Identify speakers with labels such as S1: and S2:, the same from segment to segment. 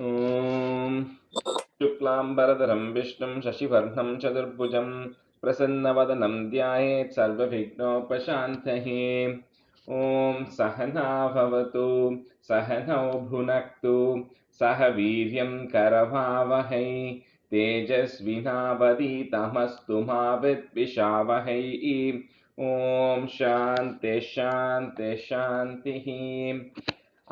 S1: ॐ शुक्लाम्बरधरं विष्णुं शशिवर्णं चतुर्भुजं प्रसन्नवदनं ध्यायेत् सर्वविघ्नोपशान्तये। ॐ सहना भवतु सहनौ भुनक्तु सह वीर्यं करवावहै तेजस्विनावधीतमस्तु मा विद्विषावहै। ॐ शान्ति शान्ति शान्तिः।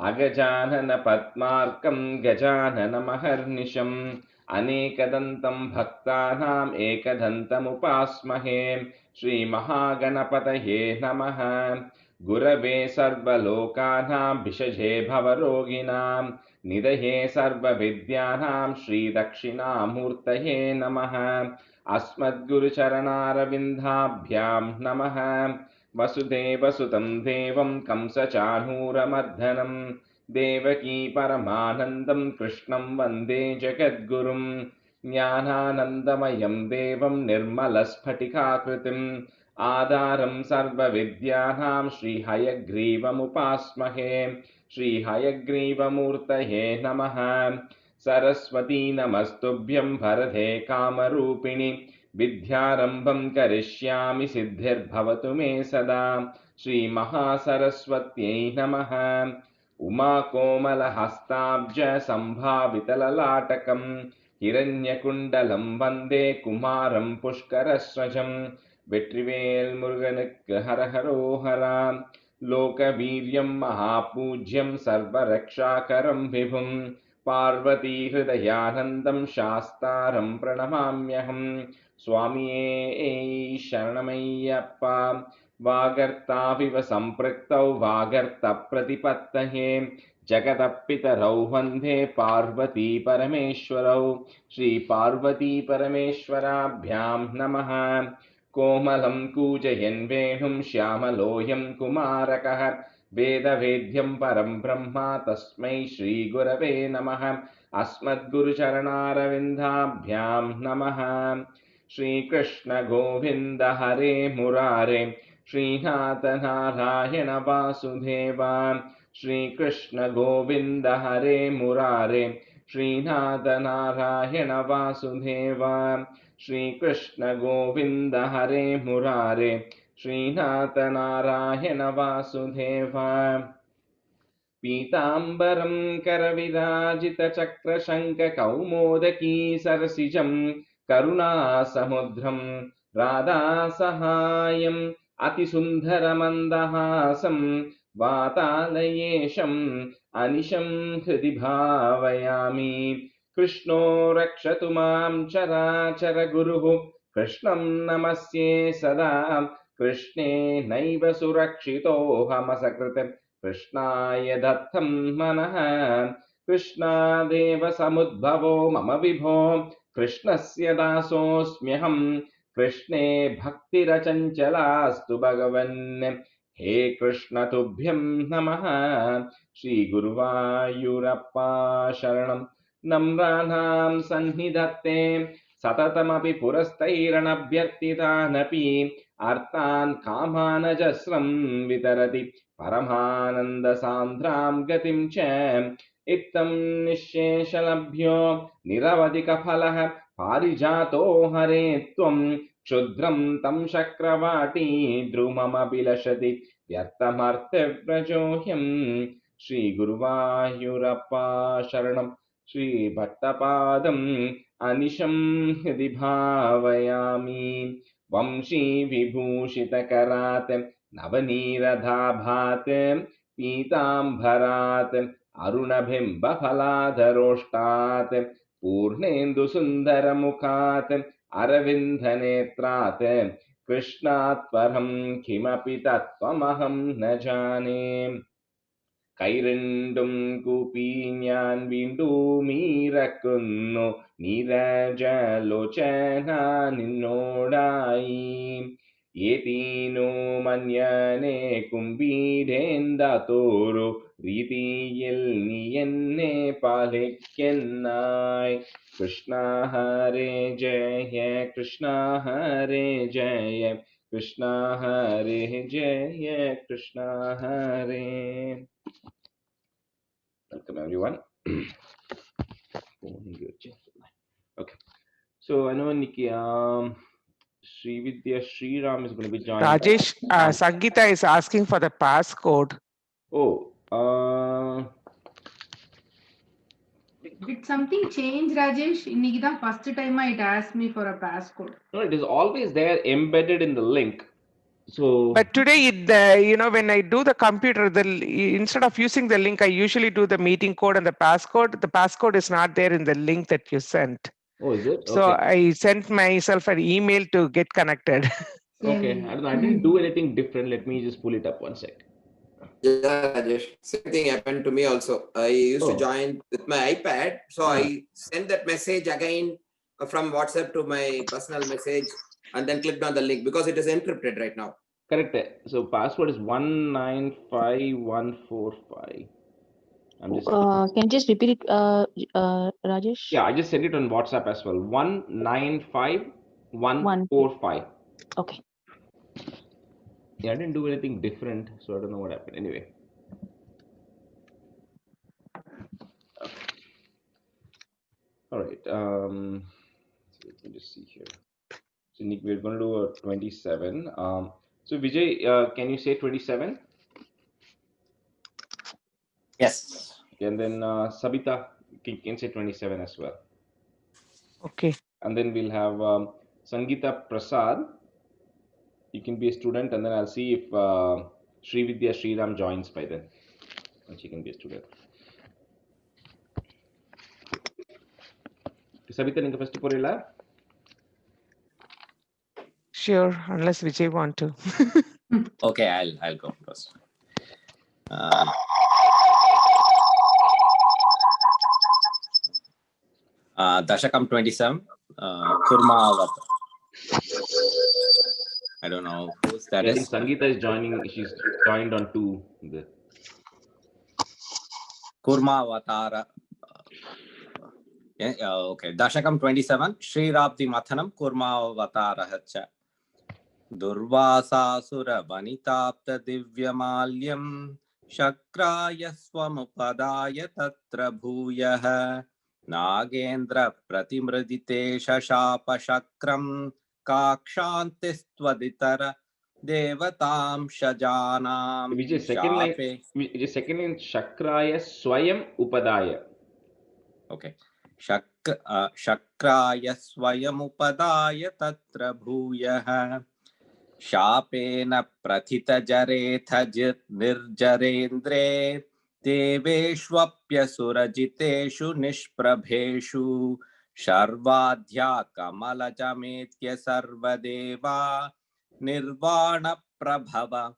S1: अगजानन पद्मार्कं गजाननमहर्निशम् अनेकदन्तं भक्तानाम् एकदन्तमुपास्महे। श्रीमहागणपतये नमः। गुरवे सर्वलोकानां भिषजे भवरोगिणां निधये सर्वविद्यानां श्रीदक्षिणामूर्तये नमः। अस्मद्गुरुचरणारविन्दाभ्यां नमः। वसुदेवसुतं देवं कंसचाणूरमर्दनं देवकी परमानन्दं कृष्णं वन्दे जगद्गुरुं। ज्ञानानन्दमयं देवं निर्मलस्फटिकाकृतिम् आधारं सर्वविद्यानां श्रीहयग्रीवमुपास्महे। श्रीहयग्रीवमूर्तये नमः। सरस्वती नमस्तुभ्यं वरदे कामरूपिणि विद्यारम्भं करिष्यामि सिद्धिर्भवतु मे सदा। श्रीमहासरस्वत्यै नमः। उमाकोमलहस्ताब्ज सम्भावितललाटकं हिरण्यकुण्डलं वन्दे कुमारं पुष्करस्वजं। வெற்றிவேல் முருகனுக்கு ஹரஹரோஹரா. லோகவீரியம் மகாபூஜ்யம் சர்வரக்ஷாகரம் விபும் பார்வதி ஹிருதயானந்தம் சாஸ்தாரம் பிரணமாம்யஹம். சுவாமியே சரணமையப்பா. வாகர்த்தாவிவ சம்பிருக்தௌ வாகர்த்த பிரதிபத்தயே जगदपितरौ वन्दे पार्वती परमेश्वरौ। श्री पार्वती परमेश्वराभ्यां नमः। कोमलं कूजयन् वेणुं श्यामलोऽयं कुमारकः वेदवेद्यं परं ब्रह्म तस्मै श्रीगुरवे नमः। अस्मद्गुरुचरणारविन्दाभ्यां नमः। श्रीकृष्ण गोविन्द हरे मुरारे श्रीनाथ नारायण वासुदेव। श्रीकृष्ण गोविन्द हरे मुरारे श्रीनाथ नारायण वासुदेव। श्रीकृष्ण गोविन्द हरे मुरारे श्रीनाथ नारायण वासुदेव। पीताम्बरं करविराजितचक्रशङ्खकौमोदकी सरसिजं करुणासमुद्रं राधासहायम् अतिसुन्दरमन्दहासं वातालयेशम् अनिशं हृदि भावयामि। कृष्णो रक्षतु मां चराचरगुरुः कृष्णं नमस्ये सदा। कृष्णे नैव सुरक्षितोऽहमसकृत् कृष्णाय दत्तं मनः। कृष्णादेव समुद्भवो मम विभो कृष्णस्य दासोऽस्म्यहम्। कृष्णे भक्तिरचञ्चलास्तु भगवन्। हे कृष्ण तुभ्यं नमः। श्रीगुरुवायूरप्पा शरणं। नम्राणां सन्निधत्ते सततमपि पुरस्तैरणभ्यर्थितानपि अर्थान् कामानजस्रं वितरति परमानन्दसान्द्रां गतिं च। इत्थं निःशेषलभ्यो निरवधिकफलः पारिजातो हरे त्वं क्षुद्रं तं शक्रवाटी द्रुममभिलषति व्यर्थमर्थव्रजोऽयम्। श्रीगुरुवायूरप्पा शरणं। श्रीभट्टपादम् अनिशं हृदि भावयामि। वंशी विभूषितकरात् नवनीरदाभात् पीताम्बरात् अरुणबिम्बफलाधरोष्टात् पूर्णेन्दुसुन्दरमुखात् अरविन्दनेत्रात् कृष्णात् परं किमपि तत्त्वमहं न जाने। കൈരണ്ടും കൂപ്പി ഞാൻ വീണ്ടുമീറക്കുന്നു നീരജലോചന നിന്നോടായി. ഏതീനോ മന്യനെ കുംഭീരേന്ദാത്തോരു രീതിയിൽ നീ എന്നെ പാലിക്കുന്നായി. കൃഷ്ണ ഹരേ ജയ കൃഷ്ണ ഹരേ ജയ കൃഷ്ണ ഹരേ ജയ കൃഷ്ണ ഹരേ. Welcome everyone. Okay. So I know Nikki, Srividya Sriram is going to be joining.
S2: Rajesh, Sangeeta is asking for the passcode.
S1: Oh,
S3: did something change, Rajesh? Nikita, first time it asked me for a passcode.
S1: no, it is always there embedded in the link. So,
S2: But today, when I do the computer, instead of using the link, I usually do the meeting code and the passcode. The passcode is not there in the link that you sent.
S1: oh, is it?
S2: So
S1: Okay.
S2: I sent myself an email to get connected.
S1: Okay. I didn't do anything different. Let me just pull it up one sec.
S4: Yeah, Rajesh. Same thing happened to me also. I used to
S1: Oh.
S4: join with my iPad. So
S1: Ah.
S4: I sent that message again from WhatsApp to my personal message and then clicked on the link because it is encrypted right now.
S1: Correct. So password is 195145. I'm just.
S5: Can you just repeat it, Rajesh?
S1: Yeah, I just sent it on WhatsApp as well. 195145.
S5: Okay.
S1: Yeah, I didn't do anything different, so I don't know what happened. Anyway. Okay. All right. So let me just see here. So Nick, we're going to do a 27. So Vijay, can you say 27?
S6: Yes.
S1: And then Sabita can say 27 as well.
S2: Okay.
S1: And then we'll have Sangeeta Prasad. You can be a student, and then I'll see if Srividya Sriram joins by then. And she can be a student. Sabita, you first porilla?
S2: Sure, unless Vijay want to.
S6: Okay, I'll go first. Dashakam 27. Kurma. I don't know who's that
S1: I
S6: is.
S1: think Sangeeta is joining. She's joined on 2.
S6: Kurma Avatara. Okay. Dashakam 27. Sri Rabdi Mathanam Kurma Avatara Hacha. Durvasasura Vanitapta Divyamalyam Shakraya Swamupadaya Tatra Bhuyah Nagendra Pratimradite Shashapa Shakram Kakshantistvaditara Devatam Shajanam
S1: Vijay, second line. Vijay, second line Shakraya Swayam Upadaya.
S6: Okay. Shakraya Swayamupadaya Tatra Bhuyah Shapena Prathita Jaretha Nirjarendre Deveshwapya Surajiteshu Nishprabheshu Sharvadhya Kamala Jametya Sarvadeva Nirvana Prabhava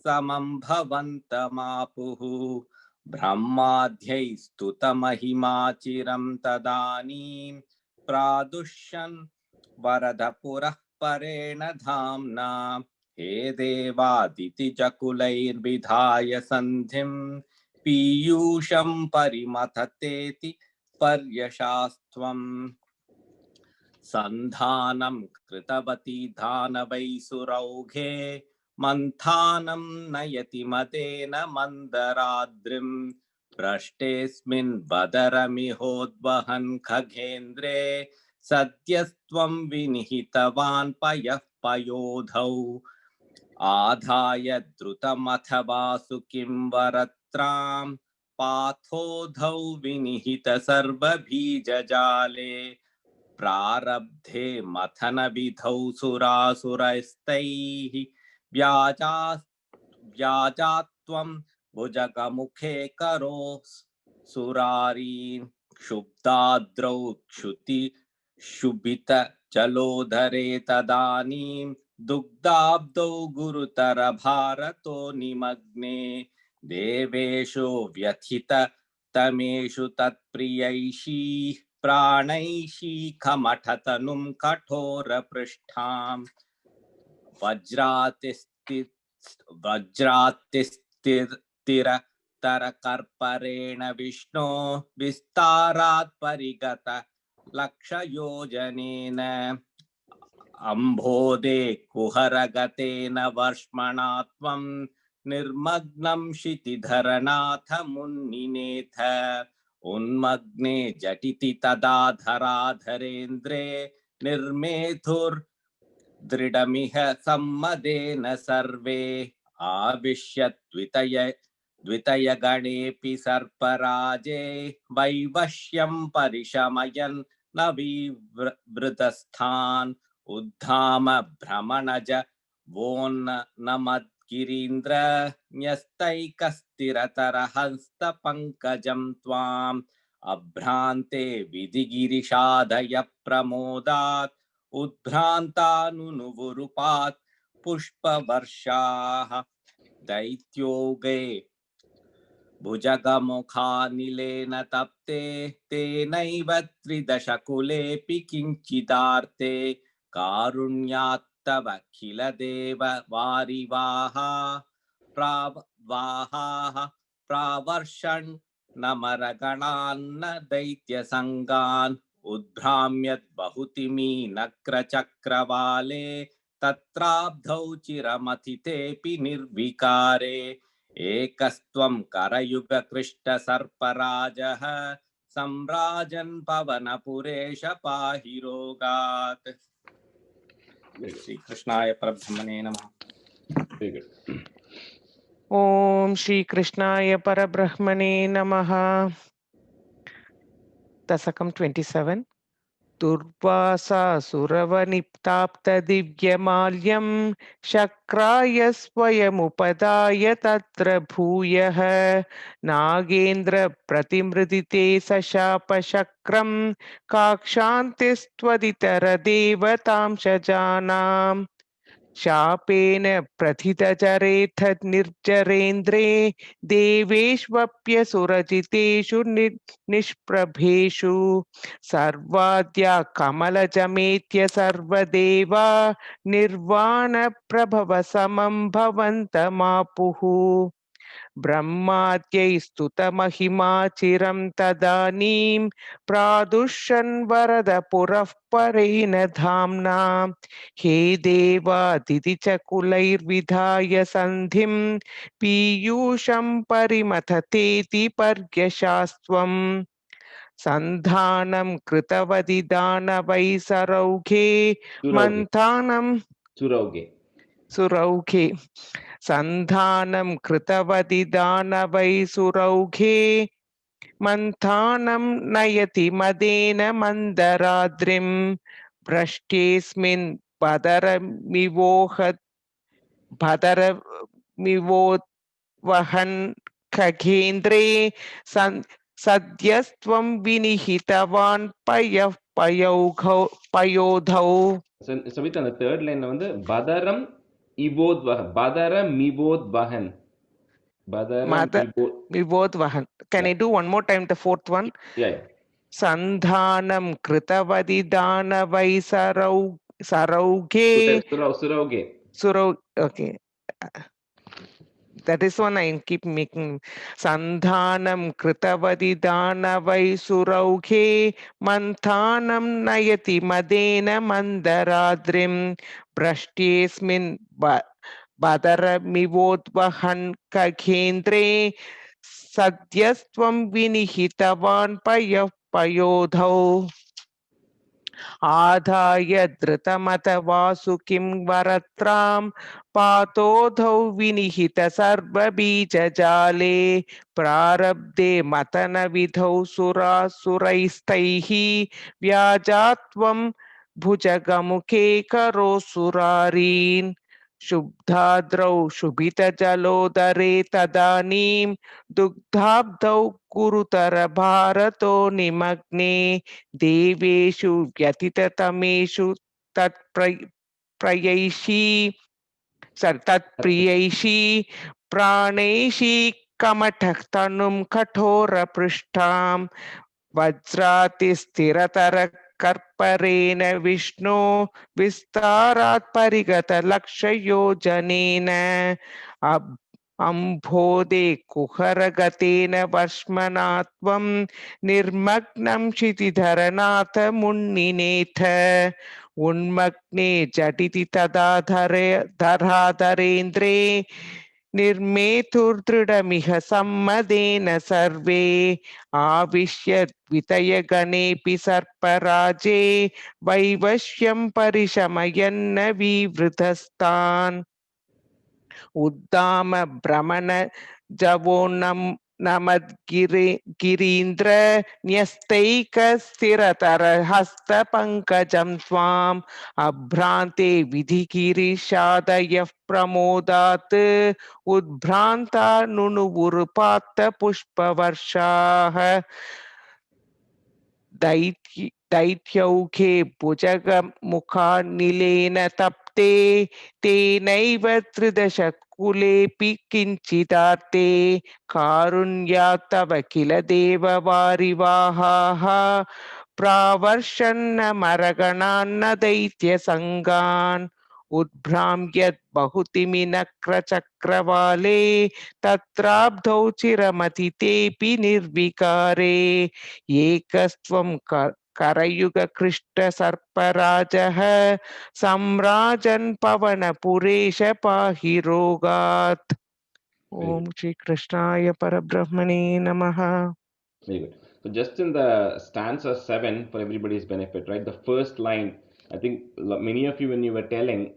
S6: Samam Bhavantamapuhu Brahmadhyai Stutamahima Tadanim Pradushyan Varadapurah Parena Dhamna He Devaditi Jakulairvidhaya Sandhim Piyusham Parimathateti Paryashastvam Sandhanam Kritavati Dhanavai Suraughe Manthanam Nayati Madena Mandaradrim Prashtesmin Badaramihodvahan Khagendre Satyastvam Vinihitavan Payah Payodhau Adhaya Drutamathavasukim Varatram Pathodhau Vinihita Sarva Bhijajale Prarabdhe Mathana Vidhau Surasuraistaihi Vyajatvam Bhujagamukhe Karos Surari Shubdadrau Kshuti Shubita Jalodhare Tadanim Dugdabdau Gurutara Bharato Nimagne Devesho Vyathita Tameshu Tatpriyaishi Pranaishi Kamatathanum Kathora Prishtham Vajratistira Tarakarparena Vishno Vistarat Parigata Lakshayojanena Ambode Kuharagatena Varshmanatvam Nirmagnam Shitidharanatha Munninetha उन्मग्ने झटिति तदा धराधरेन्द्रे निर्मेधुर्दृढमिह सम्मदेन सर्वे आविश्य द्वितयगणेऽपि सर्पराजे वैवश्यं परिशमयन् न विवृतस्थान् उद्धाम भ्रमणज वोन्नमद्गिरीन्द्र न्यस्तैकस्थिरतरहस्तपङ्कजं त्वाम् अभ्रान्ते विधिगिरिशादय प्रमोदात् उद्भ्रान्तानुनुवुरुपात् पुष्पवर्षाः दैत्योगे भुजगमुखानिलेन तप्ते तेनैव त्रिदशकुलेऽपि किञ्चिदार्ते कारुण्यात्तव किल देव वारिवाहा प्रावर्षन् नमरगणान्न दैत्यसङ्गान् उद्भ्राम्यद् बहुतिमी नक्रचक्रवाले तत्राब्धौ चिरमथितेऽपि निर्विकारे एकस्त्वं करयुगकृष्टसर्पराजः सम्राजन् पवनपुरेश पाहि रोगात्। श्री कृष्णाय परब्रह्मणे नमः।
S1: Very good.
S2: Om Shri Krishnaya Parabrahmane Namaha. Dasakam 27. Durvasa Suravaniptapta Divyamalyam Shakraya Swayamupadaya Tatra Bhuyah Nagendra Pratimridite Sashapa Shakram Kakshantistvaditara Devatam Shajanam शापेन प्रथितचरेथ निर्जरेन्द्रे देवेष्वप्यसुरजितेषु निष्प्रभेषु सर्वाद्या कमलजमेत्य सर्वदेवा निर्वाणप्रभव समं भवन्तमापुः ब्रह्माद्यै स्तुतमहिमा चिरं तदानीं प्रादुष्यन् वरद पुरः परेण धाम्ना हे देवादिति च कुलैर्विधाय सन्धिं पीयूषं परिमथतेति पर्यशास्त्वम् सन्धानं कृतवदि दानवै सरौघे मन्थानं सुरौघे सन्धानं कृतवदि दानवै सुरौघे मन्थानं नयति मदेन मन्दराद्रिं भ्रष्टेऽस्मिन् बदरमिवोद्वहन् खगेन्द्रे सद्यस्त्वं विनिहितवान् पयोधौ.
S1: Savita, on the third line Badaram Ivodvahan.
S2: Vivodvahan. Can I do one more time the fourth one?
S1: Yeah.
S2: Sandhanam Kritavadi Danavai Sarauge. Surauge. Okay. That is one I keep making. Sandhanam Kritavadi Danavai Surauge Manthanam Nayati Madena Mandaradrim Brashtesmin Badaramivodvahan Kagendre Sadyastvam Vinihitavan Payodhau आधाय धृतमत वासुकिं वरत्रां पातोधौ विनिहित सर्वबीजजाले प्रारब्धे मतन विधौ सुरासुरैस्तैः व्याजात्वं भुजगमुखे करोसुरारीन् शुब्धाद्रौ शुभितजलोदरे तदानीं दुग्धाब्धौ गुरुतर भारतो निमग्ने देवेषु व्यतिततमेषु तत्प्रियैषी प्राणैषी कमठः तनुं कठोरपृष्ठां वज्रातिस्थिरतर कर्परेण विष्णु विस्तारात् परिगत लक्षयोजनेन अम्भोदे कुहरगतेन वर्ष्मणात्वं निर्मग्नं क्षितिधरनाथ मुन्निनेथ उन्मग्ने झटिति तदा धराधरेन्द्रे निर्मेतुर्दृढमिह सम्मदेन सर्वे आविश्य द्वितयगणेऽपि सर्पराजे वैवश्यं परिशमयन्न विवृतस्तान् उद्दाम भ्रमण जवोन्नम गिरीन्द्र न्यस्तैकस्थिरतर हस्तपङ्कजं त्वाम् अभ्रान्ते विधिगिरिशादयः प्रमोदात् उद्भ्रान्ता नुनुवुरुपात्त पुष्पवर्षाः दैत्यौघे भुजगमुखानिलेन तप्ते तेनैव त्रिदशकुलेऽपि किञ्चिदार्ते कारुण्यात् तव किल देववारिवाहाः प्रावर्षन्न मरगणान्न दैत्यसङ्गान् उद्भ्राम्यद् बहुतिमिनक्रचक्रवाले तत्राब्धौ चिरमतितेऽपि निर्विकारे एकस्त्वं करयुगकृष्टसर्पराजः सम्राजन् पवनपुरेश पाहि रोगात्. Om Shri Krishnaya Parabrahmane Namaha.
S1: Very good. So just in the stanza 7, for everybody's benefit, right? The first line, I think many of you, when you were telling,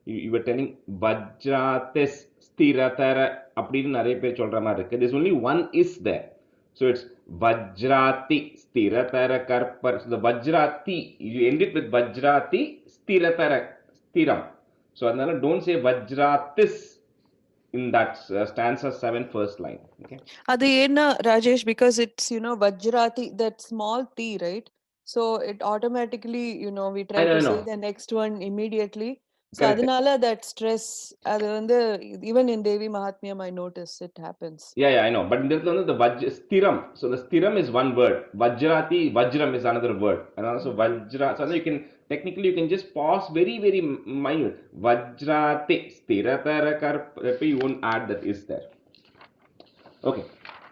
S1: you were telling Vajratis Stiratara Apdinu Nare Per Cholra Mari irukku. There's only one is there. So it's Vajrati Stiratara Karpar. So the Vajrati, you end it with Vajrati Stiratara Stiram. So adnala don't say Vajratis in that stanza 7 first line. Okay.
S7: Adi enna Rajesh, because it's Vajrati, that small t, right? So it automatically we try to say the next one immediately. So adanala that stress even in Devi Mahatmyam I notice it happens.
S1: Yeah, I know. But in the stiram. So the stiram is one word. Vajrati, Vajram is another word. And also Vajra. So you can technically you can just pause very, very minute. Vajrati stiratara karpa. You won't add that is there. Okay.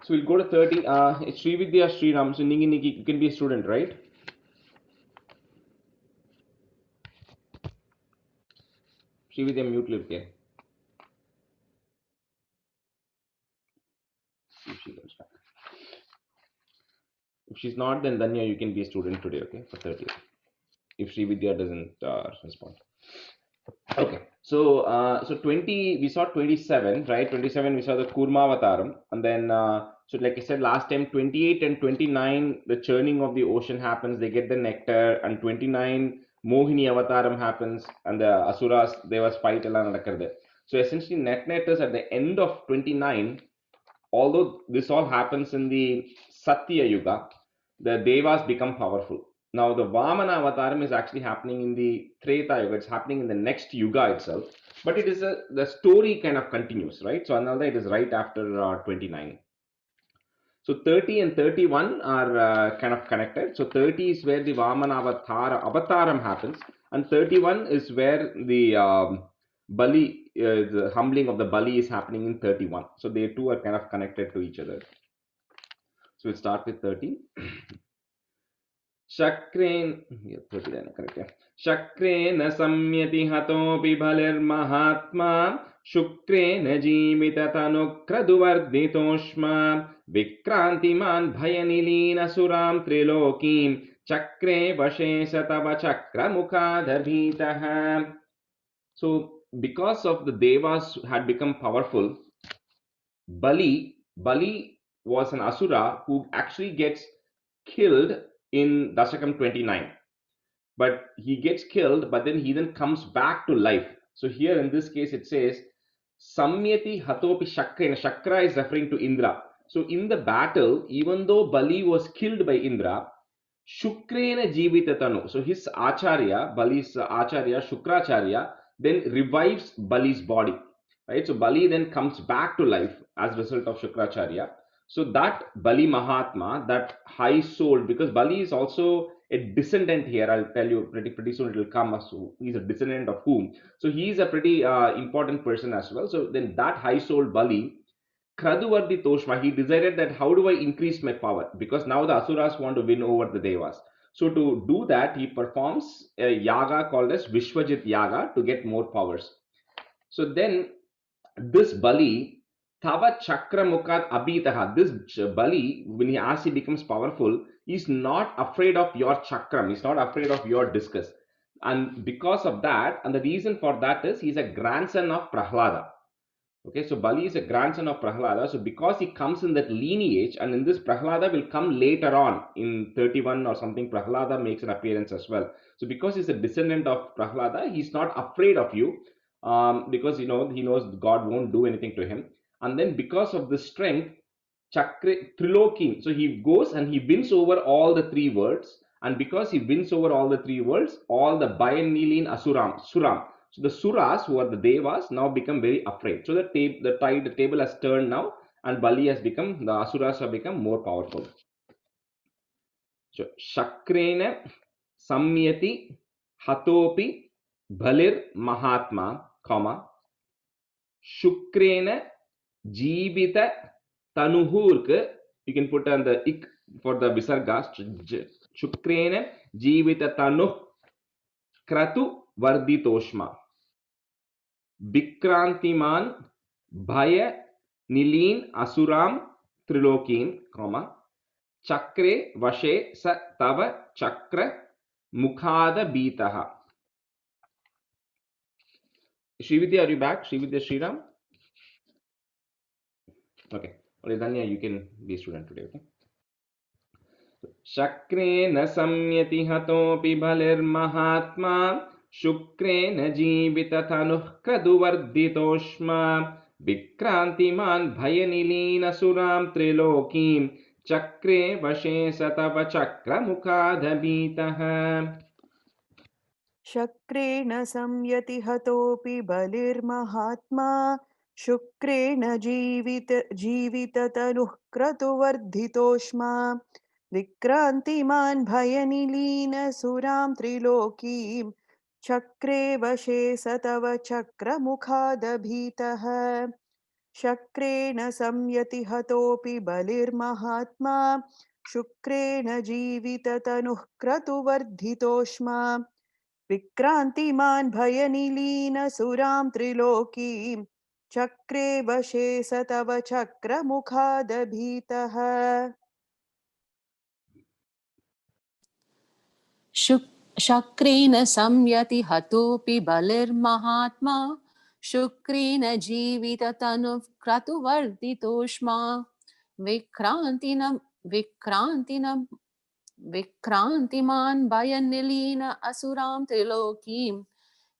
S1: So we'll go to 30. It's Srividya Sriram. So Niki, you can be a student, right? Srividya mute live here. If she's not, then Danya, you can be a student today, okay, for 30. If Srividya doesn't respond. Okay, so 20, we saw 27, right? 27, we saw the Kurmavataram, and then so like I said last time, 28 and 29, the churning of the ocean happens. They get the nectar, and 29, Mohini Avataram happens, and the Asuras, Devas fight ella nadakkarde. So essentially, net is at the end of 29. Although this all happens in the Satya Yuga, the Devas become powerful. Now, the Vamana Avataram is actually happening in the Treta Yuga. It's happening in the next Yuga itself. But it is the story kind of continues, right? So, another it is right after 29. So, 30 and 31 are kind of connected. So, 30 is where the Vamana Avataram happens. And 31 is where the Bali, the humbling of the Bali is happening in 31. So, they two are kind of connected to each other. So, we'll start with 30. Shakren, Shakrena samyati hatopi bhalir mahatma Shukrena jimita tanukraduvarditoshma Vikrantiman bhayanilina suram trilokim Chakre vashe satava chakra mukhadhabitaha. So because of the Devas had become powerful, Bali was an Asura who actually gets killed in Dashakam 29. But he gets killed, but then he then comes back to life. So here in this case it says Samyati Hatopi Shakrena. Shakra is referring to Indra. So in the battle, even though Bali was killed by Indra, Shukrena Jivitatanu. So his Acharya, Bali's Acharya, Shukracharya, then revives Bali's body. Right? So Bali then comes back to life as a result of Shukracharya. So that Bali Mahatma, that high soul, because Bali is also a descendant here. I'll tell you pretty soon it will come. So he's a descendant of whom? So he's a pretty important person as well. So then that high soul Bali, Kraduvardi Toshma, he decided that how do I increase my power? Because now the Asuras want to win over the Devas. So to do that, he performs a yaga called as Vishwajit Yaga to get more powers. So then this Bali, Tava Chakra Mukhat Abhitaha, this Bali, when as he becomes powerful, he's not afraid of your chakram, he's not afraid of your discus. And because of that, and the reason for that is he's a grandson of Prahlada. Okay, so Bali is a grandson of Prahlada. So because he comes in that lineage, and in this Prahlada will come later on in 31 or something, Prahlada makes an appearance as well. So because he's a descendant of Prahlada, he's not afraid of you, because he knows God won't do anything to him. And then because of the strength, Chakra Triloki, so he goes and he wins over all the three worlds. And because he wins over all the three worlds, all the Bayanilin Suram. So the Suras, who are the Devas, now become very afraid. So the table has turned now, and Bali has become, the Asuras have become more powerful. So Shakrena Samyati Hatopi Balir Mahatma, comma, Shukrena Jivita Tanuhurk, you can put on the ik for the Visargas, Shukrena Jivita Tanuh Kratu Varditoshma. Vikrantiman Bhaya Nilin Asuram Trilokim, comma, Chakre Vashe Sa Tava Chakra Mukhada Bitaha. Srividya, are you back? Srividya Sriram? Okay. Only Danya, you can be a student today, okay? Shakre na samyati hatopi balir mahatma Shukre jivita tanuh kraduvarditoshma Vikrantiman bhayanilina suram trilokim Chakre vashe satava chakra mukhadhabitaha.
S7: शक्रेण संयति हतोऽपि बलिर्महात्मा शुक्रेण जीविततनुः क्रतुवर्धितोष्मा विक्रान्तिमान् भयनिलीनसुरां त्रिलोकीं चक्रे वशे स तव चक्रमुखादभीतः शक्रेण संयति हतोऽपि बलिर्महात्मा शुक्रेण जीविततनुः क्रतुवर्धितोष्मा विक्रान्तिमान् भयनिलीनसुरां त्रिलोकीं चक्रे वशे स तव चक्रमुखादभीतः
S8: शक्रेण संयति हतोऽपि बलिर्महात्मा शुक्रेण जीविततनुः क्रतुवर्धितोष्मा विक्रान्तिमान् भयनिलीन असुरां त्रिलोकीं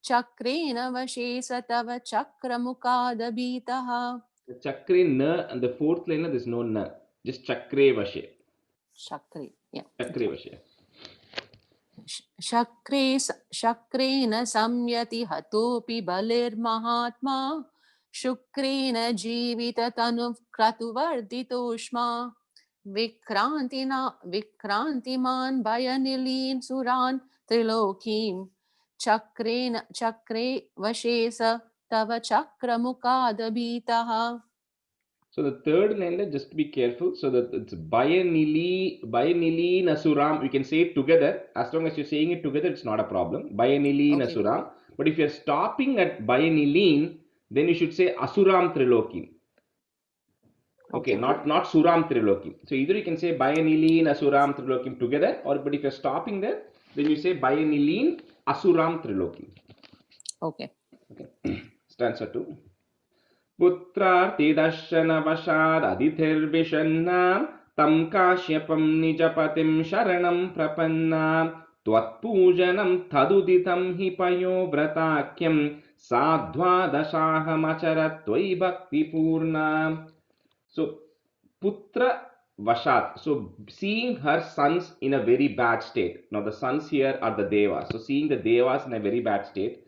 S8: चक्रेण वशे स तव चक्रमुखादभीतः.
S1: Chakre na, and the fourth line there's no na, just Chakre Vashe.
S8: Chakre, yeah.
S1: Chakre Vashe.
S8: शक्रेण संयति हतोऽपि बलिर्महात्मा शुक्रेण जीविततनुः क्रतुवर्धितोष्मा विक्रान्तिमान् भयनिलीन सुरान् त्रिलोकीं चक्रे वशे स तव चक्रमुखादभीतः.
S1: So the third line, just be careful. So that it's Bayanili Nasuram. You can say it together. As long as you're saying it together, it's not a problem. Bayanili Nasuram. But if you're stopping at Bayanilin, then you should say Asuram Trilokim. Okay, not Suram Trilokim. So either you can say Bayanilin Asuram Trilokim together, or but if you're stopping there, then you say Bayanilin Asuram Trilokim.
S8: Okay.
S1: Stanza 2. पुत्रार्तिदर्शनवशादधिथिर्विषन्नां तं काश्यपं निजपतिं शरणं प्रपन्नां त्वत्पूजनं तदुदितं हि पयोव्रताख्यं साध्वादशाहमचरत् त्वयि भक्तिपूर्णा. So putra vashat, so seeing her sons in a very bad state. Now the sons here are the devas, so seeing the devas in a very bad state,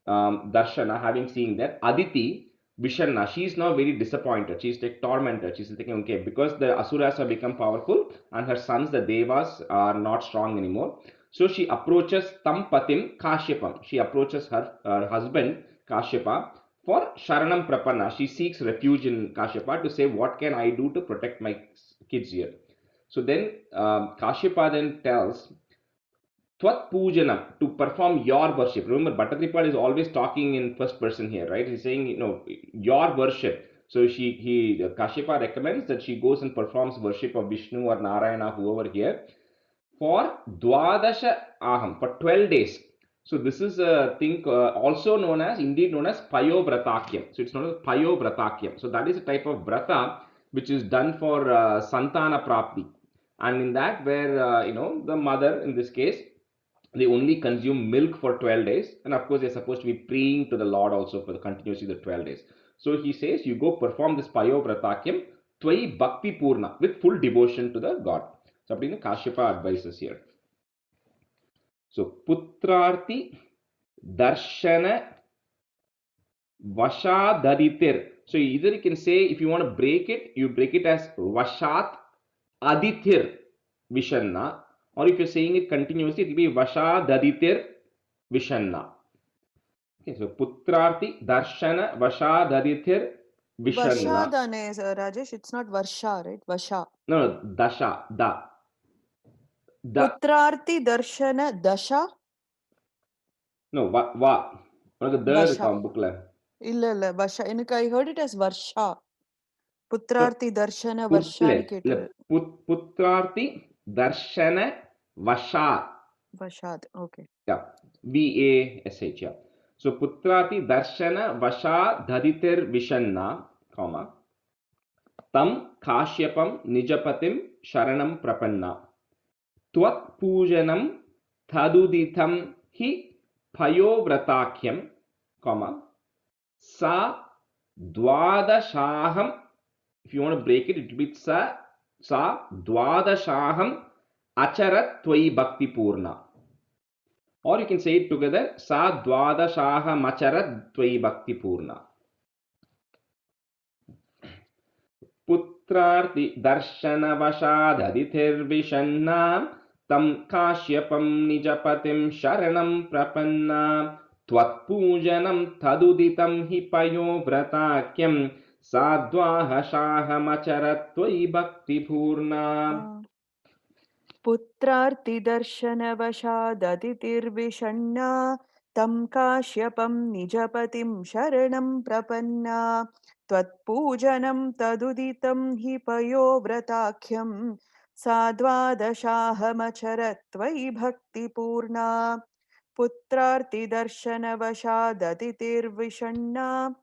S1: darshana, having seen that, Aditi Vishanna, she is now very disappointed. She is like tormented. She is thinking, okay, because the asuras have become powerful and her sons, the devas, are not strong anymore. So she approaches Tampatim Kashyapam. She approaches her husband Kashyapa for Sharanam Prapanna. She seeks refuge in Kashyapa to say, what can I do to protect my kids here? So then Kashyapa then tells, Tvat Pujanam, to perform your worship. Remember, Bhattartripad is always talking in first person here, right? He's saying, your worship. So Kashyapa recommends that she goes and performs worship of Vishnu or Narayana, whoever here, for Dwadasha Aham, for 12 days. So this is a thing also known as Payo Vratakyam. So it's known as Payo Vratakyam. So that is a type of vrata which is done for Santana Prapti. And in that, where, the mother, in this case, they only consume milk for 12 days. And of course, they're supposed to be praying to the Lord also for the continuously the 12 days. So he says, you go perform this Payo Vratakyam, Tvai Bhakti Purna, with full devotion to the God. So, Kashyapa advises here. So, Putrarti Darshana Vashadaditir. So, either you can say, if you want to break it, you break it as Vashat Aditir Vishanna. Or if you're saying it continuously, it will be Vashadaditir Vishanna. Okay, so Putrarti Darshana Vashadaditir Vishanna.
S7: Vashadane, Rajesh, it's not Varsha, right? Vasha.
S1: No, Dasha, Da.
S7: Putrarti Darshana Dasha?
S1: No, Va. The bookla.
S7: Illa, Vasha. I heard it as Varsha. Putrarti Darshana Varsha.
S1: Putrarti Darshana Vasha.
S7: Vashad, okay.
S1: Yeah, VASH. Yeah. So Putrarti Darshana Vasha Dhaditir Vishanna, comma, Tam Kashyapam Nijapatim Sharanam Prapanna. Tvat Pujanam Thaduditam Hi Payovrataakyam, comma, Sa Dwadashaham. If you want to break it, it will be Sa Dwadashaham Acharat Tvai Bhakti Purna. Or you can say it together, Sa Dwadashaham Acharat Tvai Bhakti Purna. Putrarti Darshana Vashadaditir Vishanna Tam Kashyapam Nijapatim Sharanam Prapanna Tvat Pujanam Taduditam Hi Payo Vratakyam Sadvahashaham Acharat Tvai Bhakti Purna.
S7: Putrarti Darshana Vashadaditir Vishanna Tam Kashyapam Nijapatim Sharanam Prapanna Tvat Pujanam Taduditam Hi Payo Vratakyam Sadvadashahamacharat Tvai Bhakti Purna. Putrarti Darshana Vashadaditir Vishanna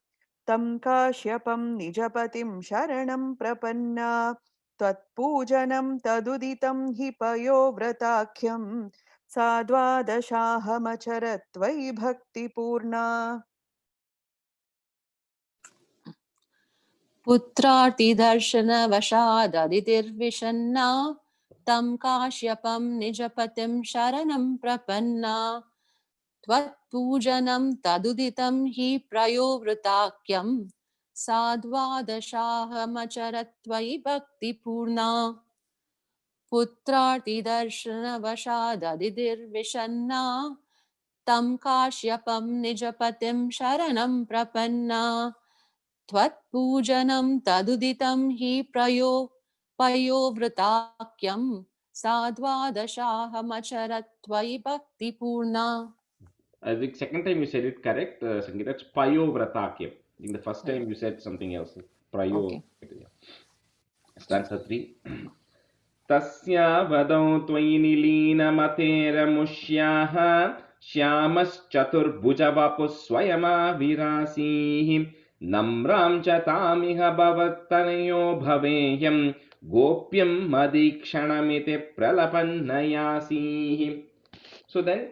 S7: Tam Kashyapam Nijapatim Sharanam Prapanna Tvatpujanam Taduditam Hi Payo Vratakyam Sadvadashahamacharat Tvai Bhakti Purna.
S8: Putrarti Darshana Vashadaditir Vishanna Tam Kashyapam Nijapatim Sharanam Prapanna Tvat Pujanam Taduditam Hi Prayovvratakyam Sadvadashahamacharat Tvai Bhakti Purna. Putrarti Darshana Vashadaditir Vishanna Tam Kashyapam Nijapatim Sharanam Prapanna Tvat Pujanam Taduditam Hi Payovvratakyam Sadvadashahamacharat Tvai Bhakti Purna.
S1: I think second time you said it correct, Sangeeta. It's Payo Vratakyam. I think the first time you said something else. Prayo.
S8: Okay.
S1: Stanza 3. Tasya vadau tvai nilina matera mushyaha Shyamas chatur bhujavapus swayama virasihi Namram chatamiha bhavatanayo bhaveyam Gopyam madikshanamite pralapannayasihi. So then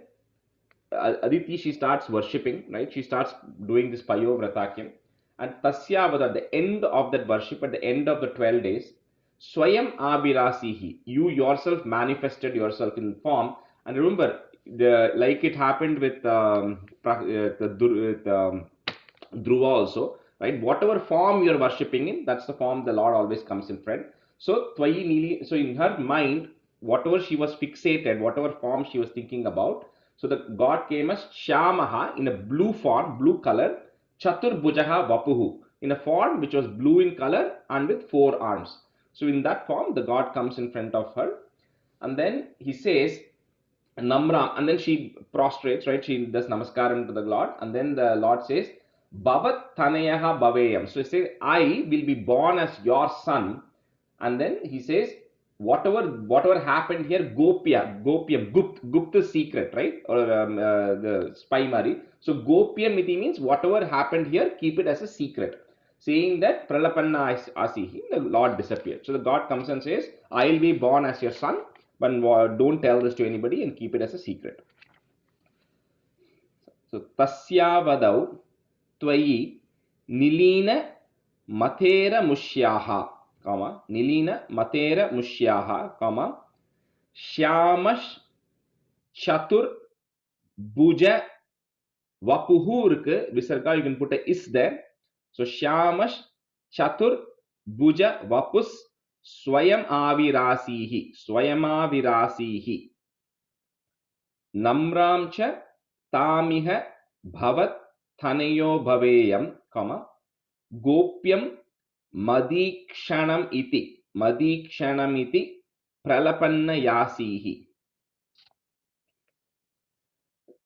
S1: Aditi, she starts worshipping, right? She starts doing this Payo Vratakyam. And Tasyavada, at the end of that worship, at the end of the 12 days, Swayam Abhirasihi, you yourself manifested yourself in form. And remember, like it happened with Dhruva also, right? Whatever form you're worshipping in, that's the form the Lord always comes in front. So, Tvayi Nili, so in her mind, whatever she was fixated, whatever form she was thinking about, so the God came as Shyamaha in a blue form, blue color, Chatur Bhujaha Vapuhu, in a form which was blue in color and with 4 arms. So in that form, the God comes in front of her. And then he says, Namram, and then she prostrates, right? She does namaskaram to the Lord, and then the Lord says, Bhavat Tanayaha Bhaveyam. So he says, I will be born as your son. And then he says, whatever happened here, Gopya, Gupta secret, right? Or the spy Mari. So Gopya Miti means whatever happened here, keep it as a secret. Saying that Pralapanna Asihi, the Lord disappeared. So the God comes and says, I will be born as your son, but don't tell this to anybody and keep it as a secret. So Tasyavadau Twayi Nilina Matera Mushyaha, comma, Nilina Matera Mushyaha, comma, Shyamash Chatur Bhuja Vapuhu Visarga, you can put a is there. So Shyamash Chatur Bhuja Vapus Swayam Avirasihi, Namram cha Tamiha Bhavat Thaneyo Bhaveyam, comma, Gopyam Madikshanam iti Pralapanna Yasihi.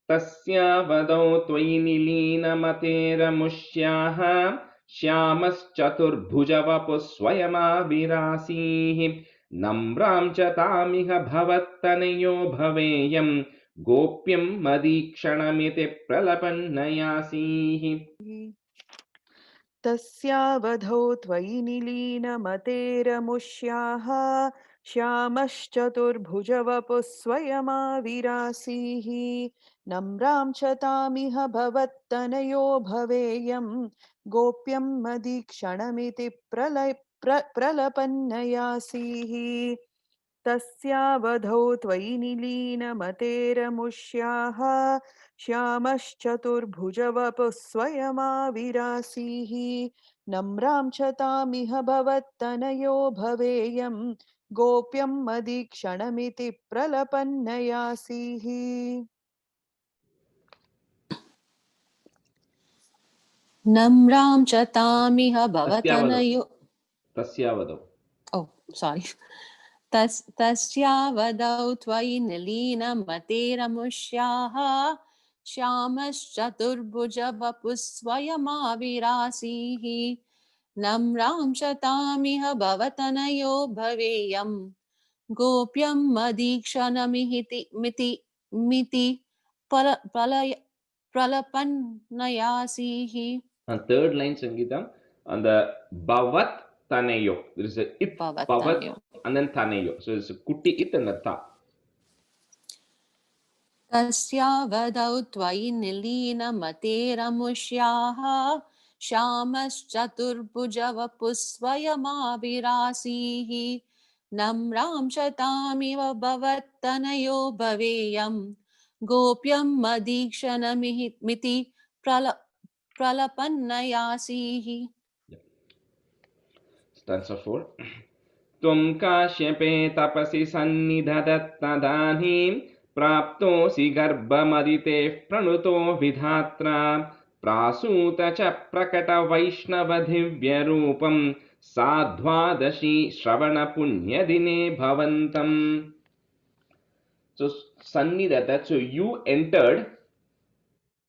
S1: Tasya vadau tvayi nilina matera mushyaha Shyamas chatur bhujavapus swayama virasihi Namram cha tamiha bhavattanayo bhaveyam Gopyam madikshanamiti pralapannayasihi.
S7: तस्यावधौ त्वयि निलीनमतेरमुष्याः श्यामश्चतुर्भुजवपुः स्वयमाविरासीः नम्रां च तामिह भवत्तनयो भवेयं गोप्यं मदीक्षणमिति प्रलपन्नयासीः तस्यावधौ त्वयि निलीनमतेरमुष्याः श्यामश्चतुर्भुजवपुः स्वयमाविरासीः नम्रां च तामिह भवत्तनयो भवेयं गोप्यं मदीक्षणमिति प्रलपन्नयासीः
S8: Namram Chatamiha Bhavatanayo.
S1: Tasyavadau.
S8: Oh, sorry. Tasyavadau Twayi Nilina Matera Mushyaha Shyamaschaturbuja Vapusvayamavirasihi Namram Chatamiha Bhavatanayo Bhaveyam Gopyam Miti Pralapannayasihi.
S1: And third line Sangeetam, on the Bhavat Taneyo. There is a it, Bhavat, and then Taneyo. So it's a Kuti it and the Ta.
S8: Tasyavadau tvayi nilina materamushyaha Shyamaschaturбhujavapusvayamavirasihi Namram Chatamiva Bhavattanayo Bhaveyam Gopyam Madikshanamiti Pralapannayasihi.
S1: Stanza 4. Tvam Kashyape tapasi sannidhadattadanim Praptosi garbhamadite pranuto vidhatra Prasuta cha prakata vaishnava divya rupam Sadhvadashi shravana punya dine bhavantam. So Sannidhatat, so you entered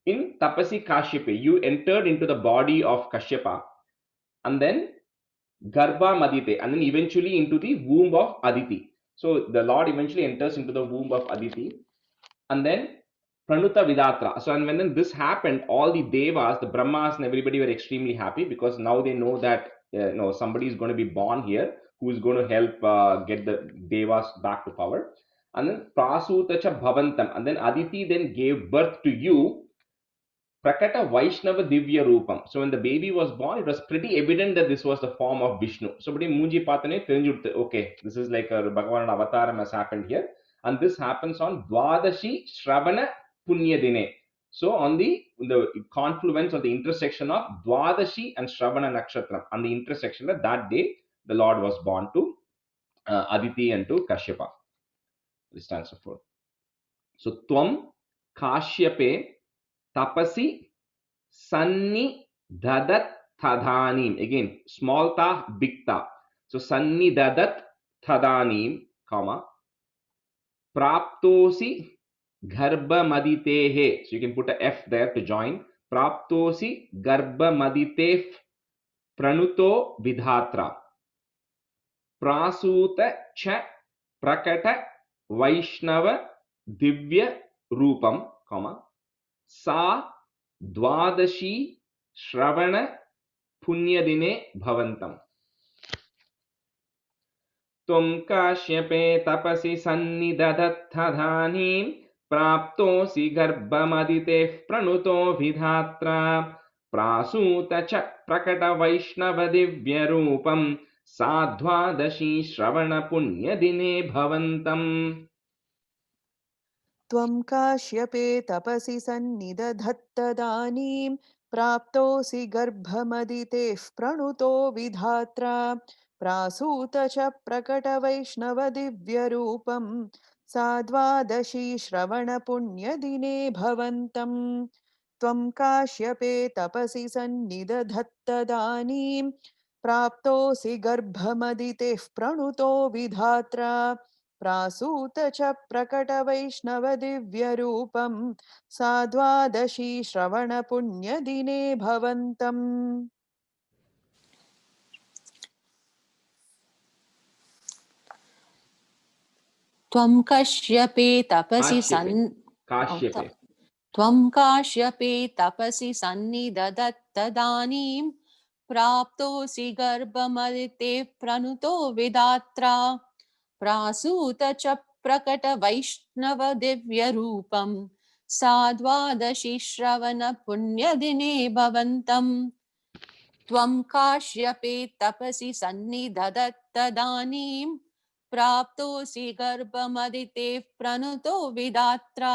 S1: in Tapasi Kashyapa, you entered into the body of Kashyapa, and then Garbha Madite, and then eventually into the womb of Aditi. So the Lord eventually enters into the womb of Aditi, and then Pranuta Vidatra. So and when this happened, all the Devas, the Brahmas, and everybody were extremely happy because now they know that somebody is going to be born here who is going to help get the Devas back to power. And then Prasutacha Bhavantam, and then Aditi then gave birth to you. Prakata Vaishnava Divya Rupam. So when the baby was born, it was pretty evident that this was the form of Vishnu. So Munji Patane, okay, this is like a Bhagavan Avataram has happened here. And this happens on Dwadashi Shravana Punya Dine. So on the confluence or the intersection of Dwadashi and Shravana Nakshatram, on the intersection of that day, the Lord was born to Aditi and to Kashyapa. This stands for. So Tvam Kashyape Tapasi Sanni Dadat Thadanim. Again, small ta, big ta. So Sanni Dadat Thadanim, comma. Praptosi Garbhamaditehe. So you can put a F there to join. Praptosi Garbhamaditef Pranuto Vidhatra. Prasuta Cha Prakata Vaishnava Divya Rupam, comma, Sa Dvadashi Shravana Punyadine Bhavantam. Tvam Kashype Tapasi Sannidadattadhanim Praptosi Garbhamaditeh Pranuto Vidhatra Prasuta Cha Prakata Vaishnava Divya Rupam Sadhvadashi Shravana Punyadine Bhavantam.
S7: त्वं काश्यपे तपसि सन्निदधत्तदानीं प्राप्तोऽसि गर्भमदितेः प्रणुतो विधात्रा प्रासूत च प्रकटवैष्णवदिव्यरूपं साद्वादशी श्रवणपुण्यदिने भवन्तम् त्वं काश्यपे तपसि सन्निदधत्तदानीं प्राप्तोऽसि गर्भमदितेः प्रणुतो विधात्रा प्रासूत च प्रकटवैष्णवदिव्यरूपं साद्वादशी श्रवणपुण्यदिने भवन्तम्
S8: त्वं कश्यपे तपसि
S1: Kashype.
S8: त्वं काश्यपे तपसि सन्निदधत्तदानीं प्राप्तोऽसि गर्भमदितेः प्रणुतो विधात्रा प्रासूत च प्रकटवैष्णवदिव्यरूपं साद्वादशी श्रवणपुण्यदिने भवन्तम् त्वं काश्यपे तपसि सन्निदधत्तदानीं प्राप्तोऽसि गर्भमदितेः प्रणुतो विधात्रा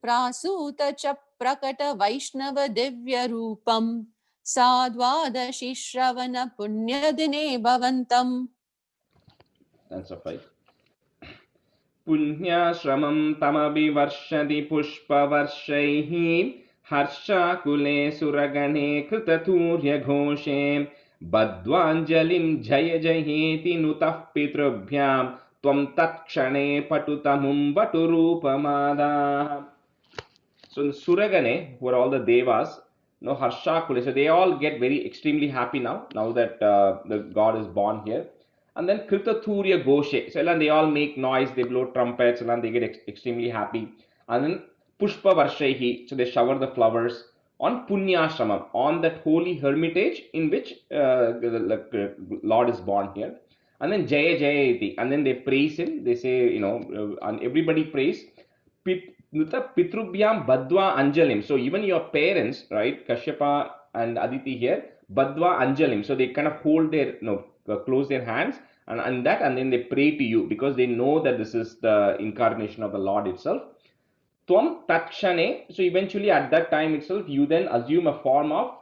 S8: प्रासूत च प्रकटवैष्णवदिव्यरूपं साद्वादशी श्रवणपुण्यदिने भवन्तम्.
S1: That's a 5. Punyashramam tamabivarshadi pushpavarshaihi harshakule suragane kritaturya ghoshe badvanjalim jaya jayeti nutah pitrubhyam tvam tatshane patutamum vaturupamada. So the Suragane, who are all the devas, no harshakule, so they all get very extremely happy now that the god is born here. And then Kritaturya Goshe. So they all make noise, they blow trumpets, and they get extremely happy. And then Pushpa Varshaihi. So they shower the flowers on Punyashramam, on that holy hermitage in which the Lord is born here. And then Jaya Jayati. And then they praise him. They say, and everybody prays. Pitrubhyam Badva Anjalim. So even your parents, right, Kashyapa and Aditi here, Badva Anjalim. So they kind of hold their, close their hands and then they pray to you because they know that this is the incarnation of the Lord itself. Tvam Takshane. So eventually at that time itself, you then assume a form of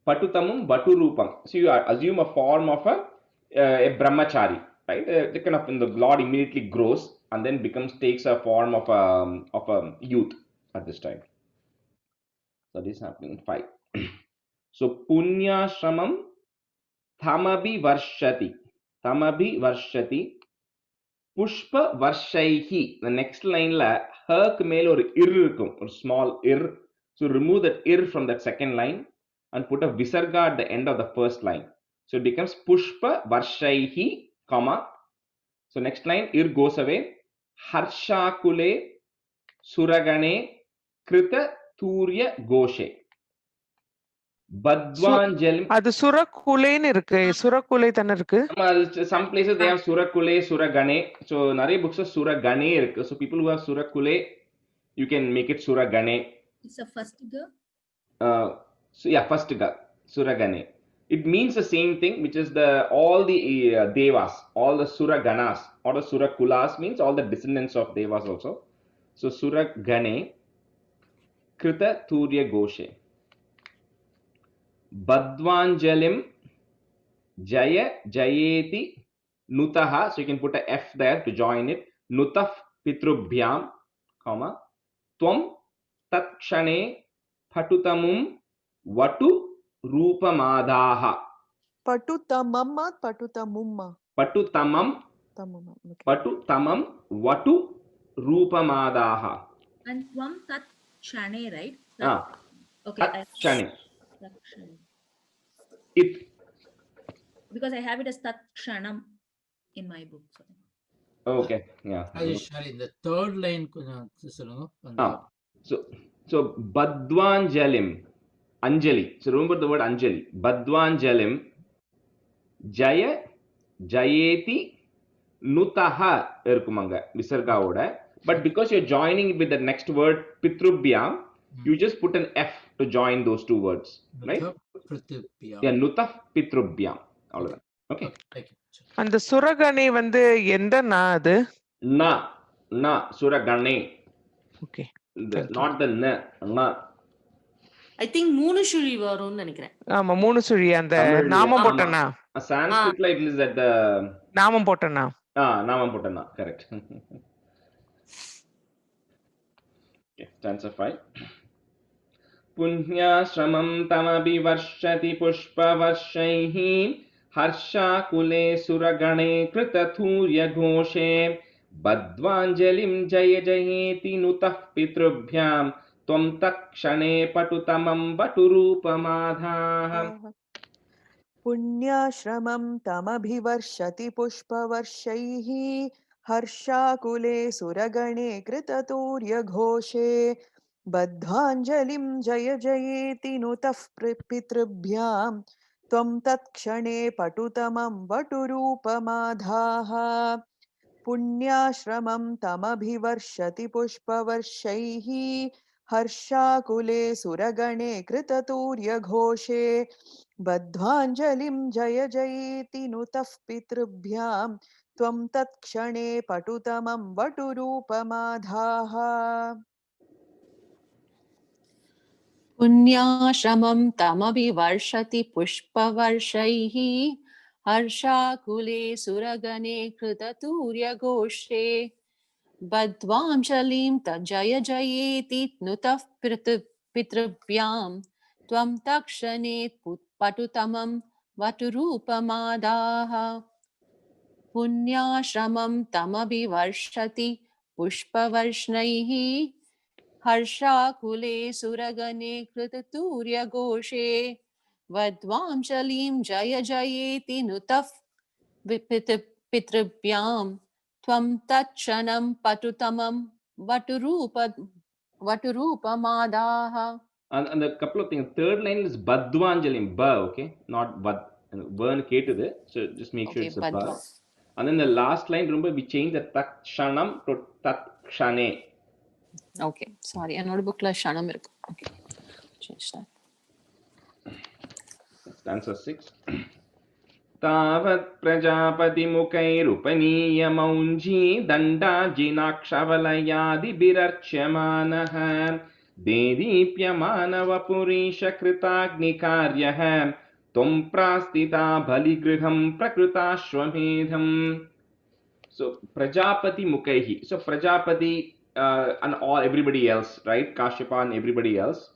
S1: Patutamum Vaturupam. So you assume a form of a brahmachari, right? The kind of, the Lord immediately grows and then takes a form of a youth at this time. So this is happening in 5. So Punyashramam Tamabi Varshati. Pushpa Varshaihi. The next line la Herk male or ir or small ir. So remove that ir from that second line and put a visarga at the end of the first line. So it becomes Pushpa Varshaihi, comma. So next line ir goes away. Harshakule Suragane Krita Turya Goshe. Badvanjalim.
S2: அது சுரக்குலைன்னு இருக்கு. சுரக்குலை தானே இருக்கு.
S1: Some places they have Surakule, Suragane. So நிறைய books Suragane இருக்கு. So people who have Surakule, you can make it Suragane.
S8: It's a first ga.
S1: So yeah, first ga, Suragane. It means the same thing, which is all the devas, all the Suraganas, or the Surakulas means all the descendants of devas also. So Suragane, Krita Turya Goshe. Badvanjalim Jaya Jayeti Nutaha. So you can put a F there to join it. Nutaf Pitrubhyam, comma. Tvam Tatshane Patutamum Vatu Rupamadaha.
S7: Patutamam Patutamumma.
S1: Patutamam. Patutamam Vatu Rupamadaha.
S9: And Tvam Tat Kshane, right? Okay.
S1: Tat Kshane.
S9: Tat Kshane.
S1: It.
S9: Because I have it as Tat Kshanam in my book. So.
S1: Okay, yeah.
S10: In the third line,
S1: so Badvanjalim, Anjali. So remember the word Anjali. Badvanjalim, Jaya, Jayeti, Nutaha irkumanga, Visarga. But because you're joining it with the next word, Pitrubhyam, you just put an F to join those two words, right? Yeah, Nutah Pitrubhyam. All of that. Okay.
S2: And the Suragane வந்து எந்த நா அது?
S1: Na, Suragane.
S2: Okay.
S1: Not the na.
S11: I think மூணு சுழி வரும்னு நினைக்கிறேன்.
S2: ஆமா மூணு சுழி அந்த நாமம் போட்டனா.
S1: Sanskrit it is at the
S2: நாமம் போட்டனா.
S1: நாமம் போட்டனா, correct. Okay, stanza 5. Punyashramam tamabivarshati pushpavarshaihi harshakule suragane kritathurya ghoshe badvanjalim jaya jayeti nutah pitrubhyam tvam takshane patutamam vaturupamadhah.
S7: पुण्याश्रमं तमभिवर्षति पुष्पवर्षैः हर्षाकुले सुरगणे कृततूर्यघोषे बद्धाञ्जलिं जय जयेति नुतः पितृभ्यां त्वं तत्क्षणे पटुतमं वटुरूपमाधाः पुण्याश्रमं तमभिवर्षति पुष्पवर्षैः हर्षाकुले सुरगणे कृततूर्यघोषे बद्ध्वाञ्जलिं जय जयेति नुतः पितृभ्यां त्वं तत्क्षणे पटुतमं वटुरूपमाधाः
S8: पुण्याश्रमं तमभिवर्षति पुष्पवर्षैः हर्षाकुले सुरगणे कृततूर्यघोषे बद्ध्वाञ्जलिं तज्जय जयेति नुतः पितृभ्यां त्वं तत्क्षणे पटुतमं वटुरूपमादाः पुण्याश्रमं तमभिवर्षति पुष्पवर्षैः हर्षाकुले सुरगणे कृततूर्यघोषे वध्वाञ्जलिं जय जयेति नुतः पितृभ्यां त्वं तत्क्षणं पटुतमं वटुरूपमादाः.
S1: And a couple of things. Third line is Badvanjalim, ba, okay? Not Bad. Burn K to the. So just make sure it's a ba. And then the last line, remember, we changed the Takshanam to Takshane.
S8: Okay, sorry. Another book la Shanam irukku. Okay, change that.
S1: Stanza 6. Tavat prajapati mukairupaniya maunji danda jinakshavalaya birarchyamanaha dedipyamanavapurisha kritagnikaryaha tvam prastita baligriham prakrutashvamedham. So Prajapati Mukaihi. So Prajapati and all everybody else, right? Kashyapa and everybody else.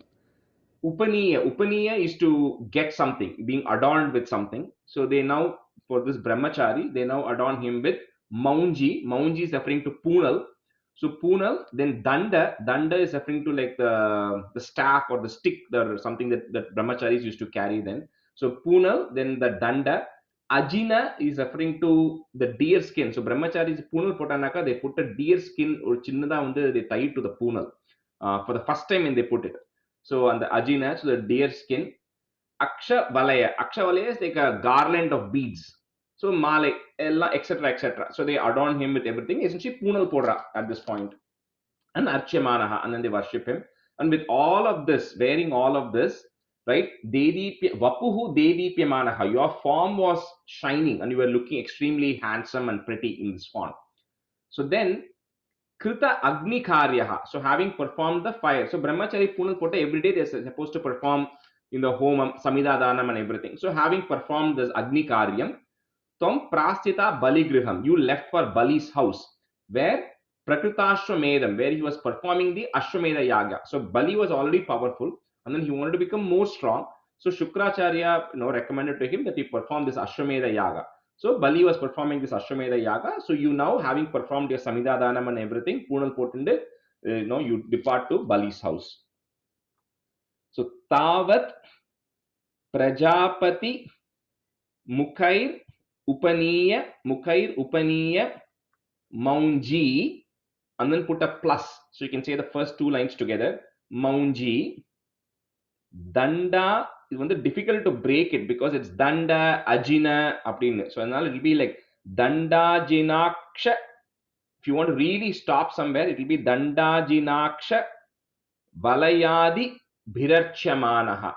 S1: Upaniya is to get something, being adorned with something. So they now, for this brahmachari, they now adorn him with Maunji. Maunji is referring to Punal. So Punal, then Danda. Danda is referring to like the staff or the stick or something that brahmacharis used to carry then. So Punal, then the Danda. Ajina is referring to the deer skin. So brahmacharis Punal potanaka, they put a deer skin or chinnada undu, they tie it to the Punal for the first time when they put it. So on the Ajina, so the deer skin. Aksha Valaya. Aksha Valaya is like a garland of beads. So Male, etc. etc. So they adorn him with everything. Essentially Punal Podra at this point. And Archyamanaha, and then they worship him. And with all of this, wearing all of this, right? Vapuhu Dedipyamanaha. Your form was shining and you were looking extremely handsome and pretty in this form. So then Krita Agni Karyaha. So having performed the fire. So Brahmachari Punal Pota, every day they're supposed to perform in the homam, Samidhadanam and everything. So having performed this Agni Karyam, Tom Prastita Baligriham. You left for Bali's house. Where? Prakrutashvamedham, where he was performing the Ashwamedha Yaga. So Bali was already powerful and then he wanted to become more strong. So Shukracharya recommended to him that he perform this Ashwamedha Yaga. So Bali was performing this Ashwamedha Yaga. So you now, having performed your Samidhadanam and everything, Punal Potinde, you depart to Bali's house. So tavat prajapati mukhair upaniya maunji, and then put a plus. So you can say the first two lines together. Maunji danda is one difficult to break it because it's danda ajina apdin. So now it will be like danda jinaksha. If you want to really stop somewhere, it will be danda jinaksha valayadi bhirarchyamanaha.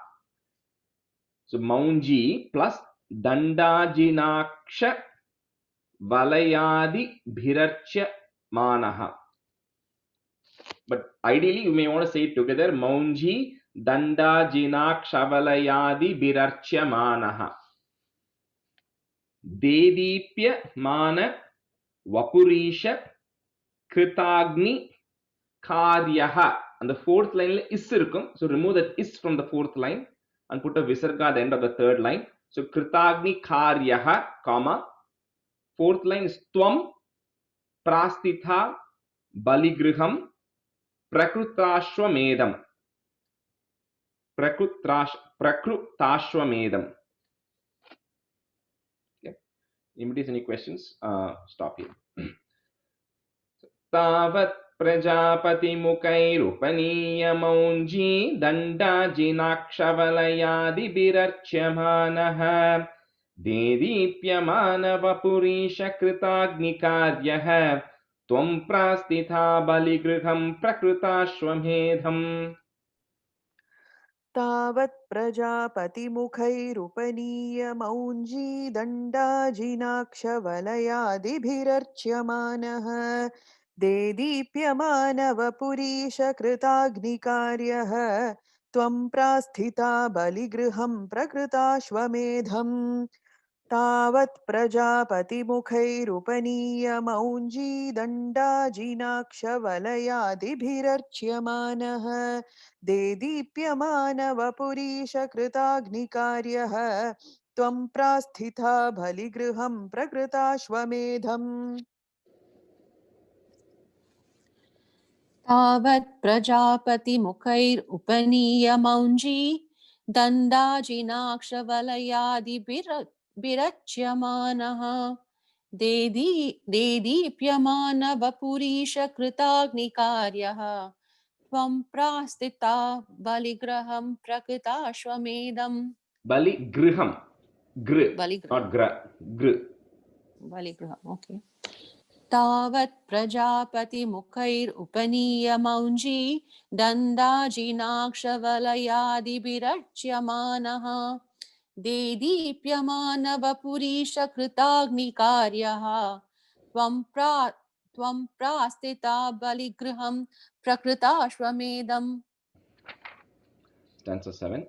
S1: So maunji plus danda jinaksha valayadi bhirarchyamanaha. But ideally, you may want to say it together. Maunji danda jinakshabalayadi birarchyamanaha. Dedipya mana vapurisha kritagni karyaha. And the fourth line is irukkum. So remove that is from the fourth line and put a visarga at the end of the third line. So kritagni karyaha, comma. Fourth line is tvam prastitha baligriham prakrutashwamedam. Prakrutashwamedam. Okay. Anybody has any questions? Stop here. Tavat prajapati mukairupaniya maunji danda jinakshabalayadi birarchyamanaha dedipyamana vapurisha kritagni karyaha tvam prastitha baligriham prakrutashwamedham.
S7: तावत् प्रजापतिमुखैरुपनीयमौञ्जी दण्डाजिनाक्षवलयादिभिरर्च्यमानः देदीप्यमानवपुरीशकृताग्निकार्यः त्वं प्रास्थिता बलिगृहं प्रकृताश्वमेधम् तावत् प्रजापतिमुखैरुपनीयमौञ्जी दण्डाजिनाक्षवलयादिभिरर्च्यमानः देदीप्यमानवपुरीशकृताग्निकार्यः त्वं प्रास्थिता बलिगृहं प्रकृताश्वमेधम्
S8: तावत् प्रजापतिमुखैरुपनीयमौञ्जी दण्डाजिनाक्षवलयादिभिरच्यमानः देदीप्यमानवपुरीशकृताग्निकार्यः त्वं प्रास्थिता बलिग्रहं प्रकृताश्वमेधम्.
S1: Baligriham. Gr. Not gra. Gr.
S8: बलिग्रहम्. Okay. तावत् प्रजापतिमुखैरुपनीयमौञ्जी दण्डाजिनाक्षवलयादिभिरच्यमानः देदीप्यमानवपुरीशकृताग्निकार्यः त्वं प्रास्थिता बलिगृहं प्रकृताश्वमेधम्.
S1: Stanza 7.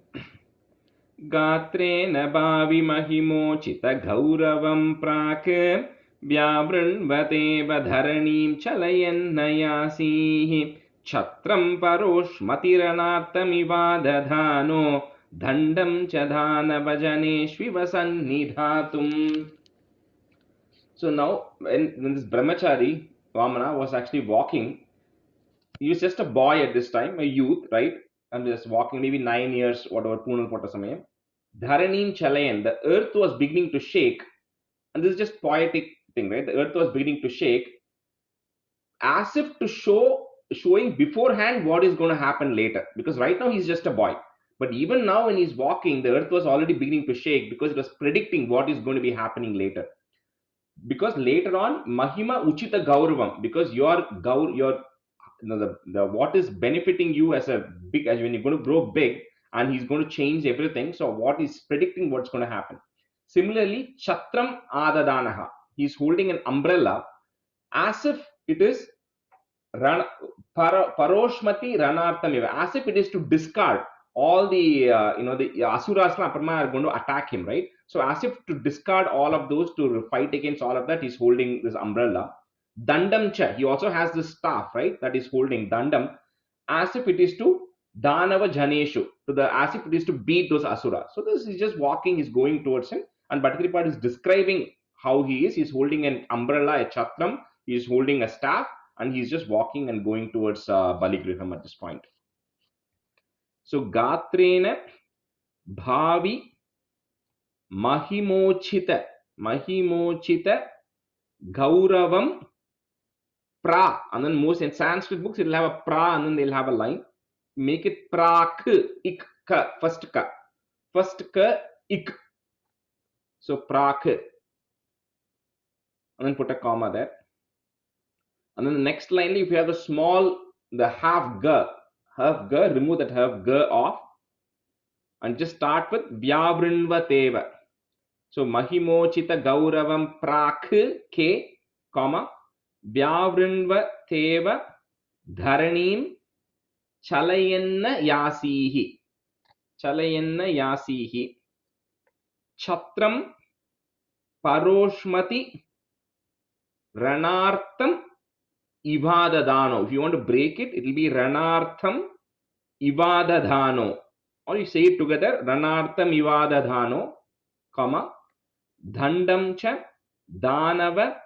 S1: Gatrena bhavi mahimochita gauravam prak vyavrinvateva dharanim chalayannayasihi chatram paroshmatiranartamivadadhano dhandam chadhana vajaneshvivasannidhatum. So now when this brahmachari Vamana was actually walking, he was just a boy at this time, a youth, right? And just walking, maybe 9 years, whatever, Punal Pota Samayam. Dharanim Chalayan, the earth was beginning to shake. And this is just poetic thing, right? The earth was beginning to shake as if to showing beforehand what is going to happen later. Because right now he's just a boy. But even now when he's walking, the earth was already beginning to shake because it was predicting what is going to be happening later. Because later on, Mahima Uchita Gauravam, because your the what is benefiting you as a big, as when you're going to grow big and he's going to change everything. So what is predicting what's going to happen. Similarly, Chatram Adadanaha, he's holding an umbrella as if it is Paroshmati Ranartamiva, as if it is to discard all the the Asuras are going to attack him, right? So as if to discard all of those, to fight against all of that, he's holding this umbrella. Dandam cha, he also has this staff, right, that is holding dandam, as if it is to Danava Janeshu, as if it is to beat those Asuras. So this is just walking, he's going towards him, and Bhattacharya Pad is describing how he is. He's holding an umbrella, a chatram, he is holding a staff, and he's just walking and going towards Baligriham at this point. So Gatrena Bhavi Mahimochita Gauravam pra, and then most in Sanskrit books it'll have a pra and then they'll have a line. Make it prak ik ka, first ka ik. So prak, and then put a comma there. And then the next line, if you have the half ga, remove that half ga off, and just start with vyavrinvateva. So mahimochita gauravam prak ke, comma vyavrinvateva dharanim chalayenna yasihi chatram paroshmati ranartham ivadadano. If you want to break it, it will be ranartham ivadadano, or you say it together, ranartham ivadadano, comma dhandam cha danava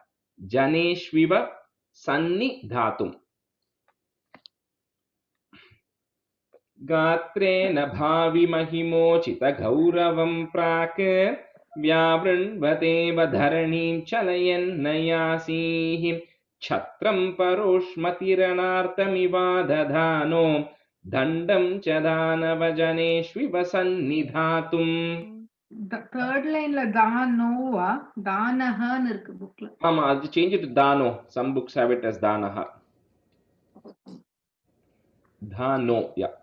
S1: janeshviva sannidhatum. Gatrena bhavi mahimochita gauravam prak vyavrinvateva dharanim chalayen nayasihi chatram paroshmatiranartamivadadhano dandam chadanavajaneshviva sannidhatum.
S3: The third line la danova danahan irukku book la.
S1: Mama, change it to dano. Some books have it as danaha. Dhano, yeah.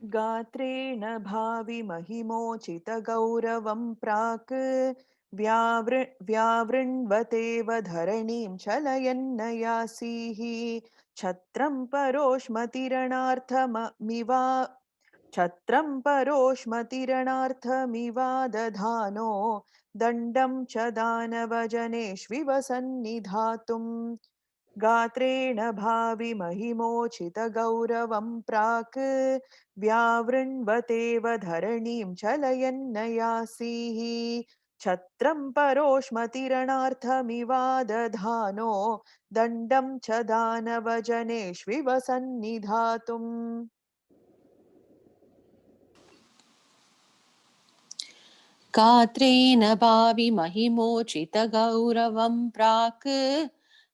S7: गात्रेण भावि महिमोचित गौरवं प्राक् व्यावृण्वतेव धरणीं चलयन्नयासीः छत्रं परोष्मतिरणार्थमिवादधानो दण्डं च दानवजनेष्विव सन्निधातुम् गात्रेण भावि महिमोचित गौरवं प्राक् व्यावृण्वतेव धरणीं चलयन्नयासीः छत्रं परोष्मतिरणार्थमिवादधानो दण्डं च दानवजनेष्विव सन्निधातुम्
S8: गात्रेण भावि महिमोचित गौरवं प्राक्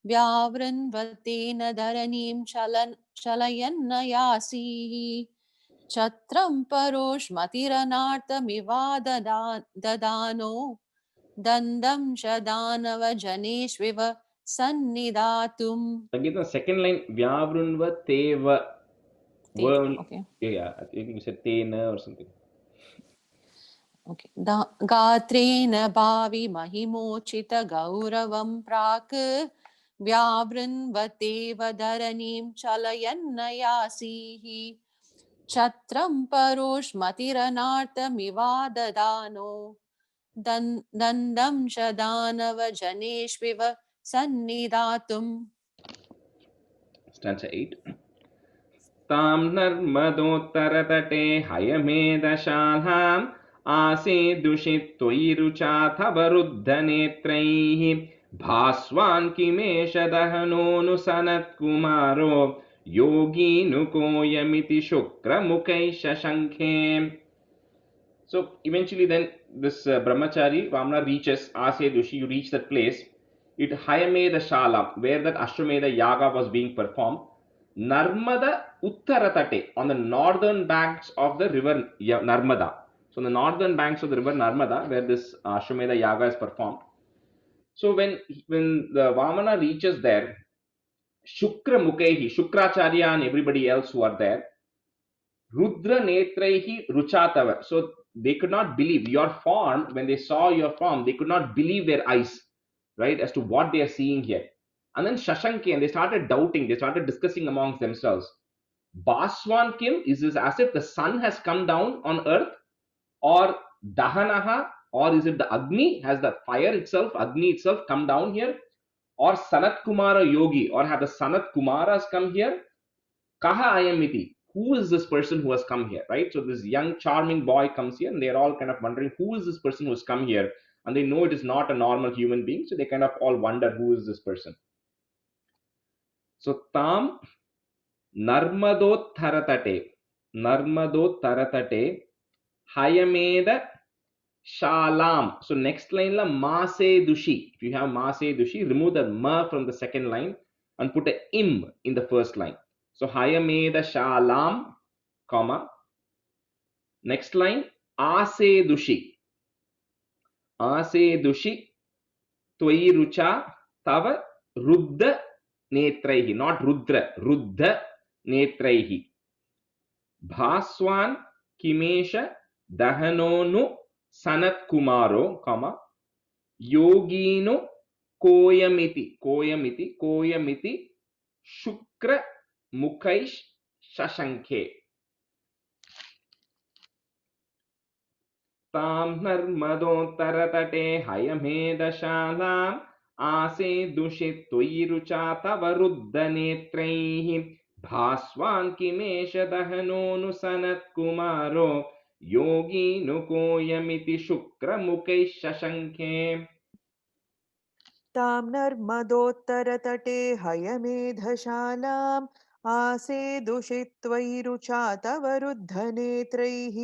S8: व्यावृण्वतेन धरणीं चलयन्नयासीः छत्रं परोष्मतिरनार्थमिवाददानो दण्डं च दानवजनेष्विव सन्निधातुम्.
S1: Again, the second line, Vyavrunvateva.
S8: Okay.
S1: Yeah, I think you said Tena or something.
S8: Okay. Gatrena bhavi mahimochita gauravam prak vyavrinvateva dharanim chalayannayasihi chatram paroshmatiranartamivadadano dandam chadanava janeshviva sannidhatum.
S1: Stanza 8. Tam narmadottaratate hayamedashalham ase dushit toirucha tavaruddhanetraihi bhaswan kimesha dahanonu sanat kumaro yogi nukoyamiti shukra mukai shashankhe. So eventually then this brahmachari Vamana reaches Ase Dushi, you reach that place. It Hayameda Shalam, where that Ashwamedha Yaga was being performed. Narmada Uttaratate, on the northern banks of the river Narmada. So on the northern banks of the river Narmada, where this Ashwamedha Yaga is performed. So when the Vamana reaches there, Shukra Mukhehi, Shukracharya and everybody else who are there, Rudra Netraihi Ruchatava. So they could not believe your form. When they saw your form, they could not believe their eyes, right, as to what they are seeing here. And then Shashanke, and they started doubting, they started discussing amongst themselves. Baswan Kim, is this as if the sun has come down on earth, or Dahanaha, or is it the Agni, has the fire itself, Agni itself come down here, or Sanat Kumara Yogi, or have the Sanat Kumaras come here? Kaha Ayamiti, who is this person who has come here, right? So this young charming boy comes here and they're all kind of wondering, who is this person who has come here? And they know it is not a normal human being, so they kind of all wonder, who is this person? So tam narmadotharatate hayameda shalam. So next line la mase dushi. If you have mase dushi, remove the ma from the second line and put a im in the first line. So hayameda shalam, comma. Next line ase dushi त्वयि रुचा तव रुद्ध नेत्रैः, not rudra, रुद्ध नेत्रैः. भास्वान् किमेष दहनोनु सनत्कुमारो, comma, योगीनु कोयमिति शुक्र मुखैः शशंखे. तां नर्मदोत्तरतटे हयमेधशालाम् आसे दुषित्वयि रुचा तव रुद्धनेत्रैः. भास्वान् किमेष दहनोनु सनत्कुमारो योगीनुकोयमिति शुक्रमुखैः शशंखे.
S7: तां नर्मदोत्तरतटे हयमेधशालाम् आसे दुषित्वयि रुचा तव रुद्धनेत्रैः.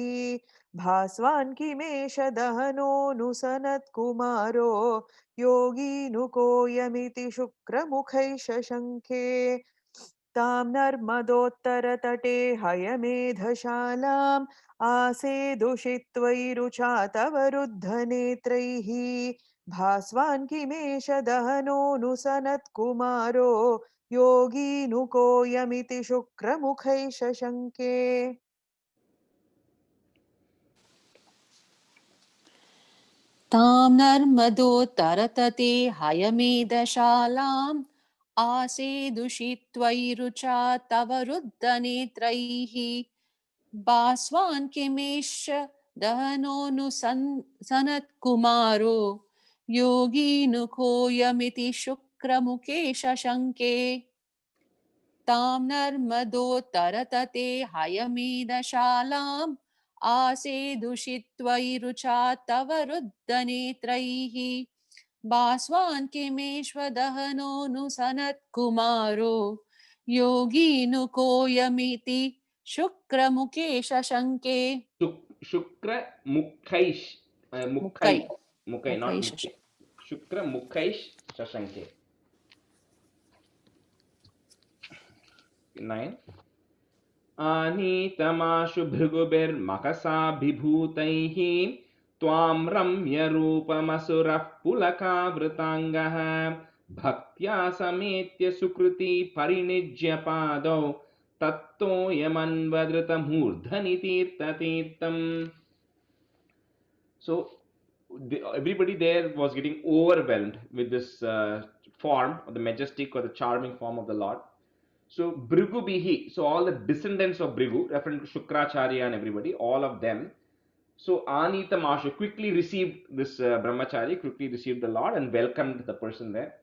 S7: भास्वान् किमेष दहनोनु सनत्कुमारो योगीनुकोयमिति शुक्रमुखैः शशंखे. तां नर्मदोत्तरतटे हयमेधशालाम् आसे दुषित्वयि रुचा तव रुद्धनेत्रैः. भास्वान् किमेष दहनोनु सनत्कुमारो योगीनुकोयमिति शुक्रमुखैः शशंखे.
S8: तां नर्मदोत्तरतटे हयमेधशालाम् आसे दुषित्वयि रुचा तव रुद्धनेत्रैः. भास्वान् किमेष दहनोनु सनत्कुमारो योगीनुकोयमिति शुक्रमुखे शशंखे. तां नर्मदोत्तरतटे हयमेधशालाम् आसे दुषित्वयि रुचा तव रुद्धनेत्रैः. भास्वान् किमेष दहनोनु सनत्कुमारो योगीनुकोयमिति शुक्रमुखे शशंखे.
S1: शुक्रमुखैः मुखै not
S8: मुखै
S1: मुखे. शुक्रमुखैः शशंखे. 9. आनीतमाशु भृगुभिर्मखसाभिभूतैः त्वां रम्यरूपमसुरः पुलकावृताङ्गः. भक्त्या समेत्य सुकृति परिनिज्य पादौ तत्तोयमन्वदृतमूर्धनि तीर्थतीर्थम्. So everybody there was getting overwhelmed with this form, or the majestic or the charming form of the Lord. So Bhrigu, so all the descendants of Bhrigu, referring to Shukracharya and everybody, all of them. So Anita Mashu quickly received this brahmachari, quickly received the Lord and welcomed the person there.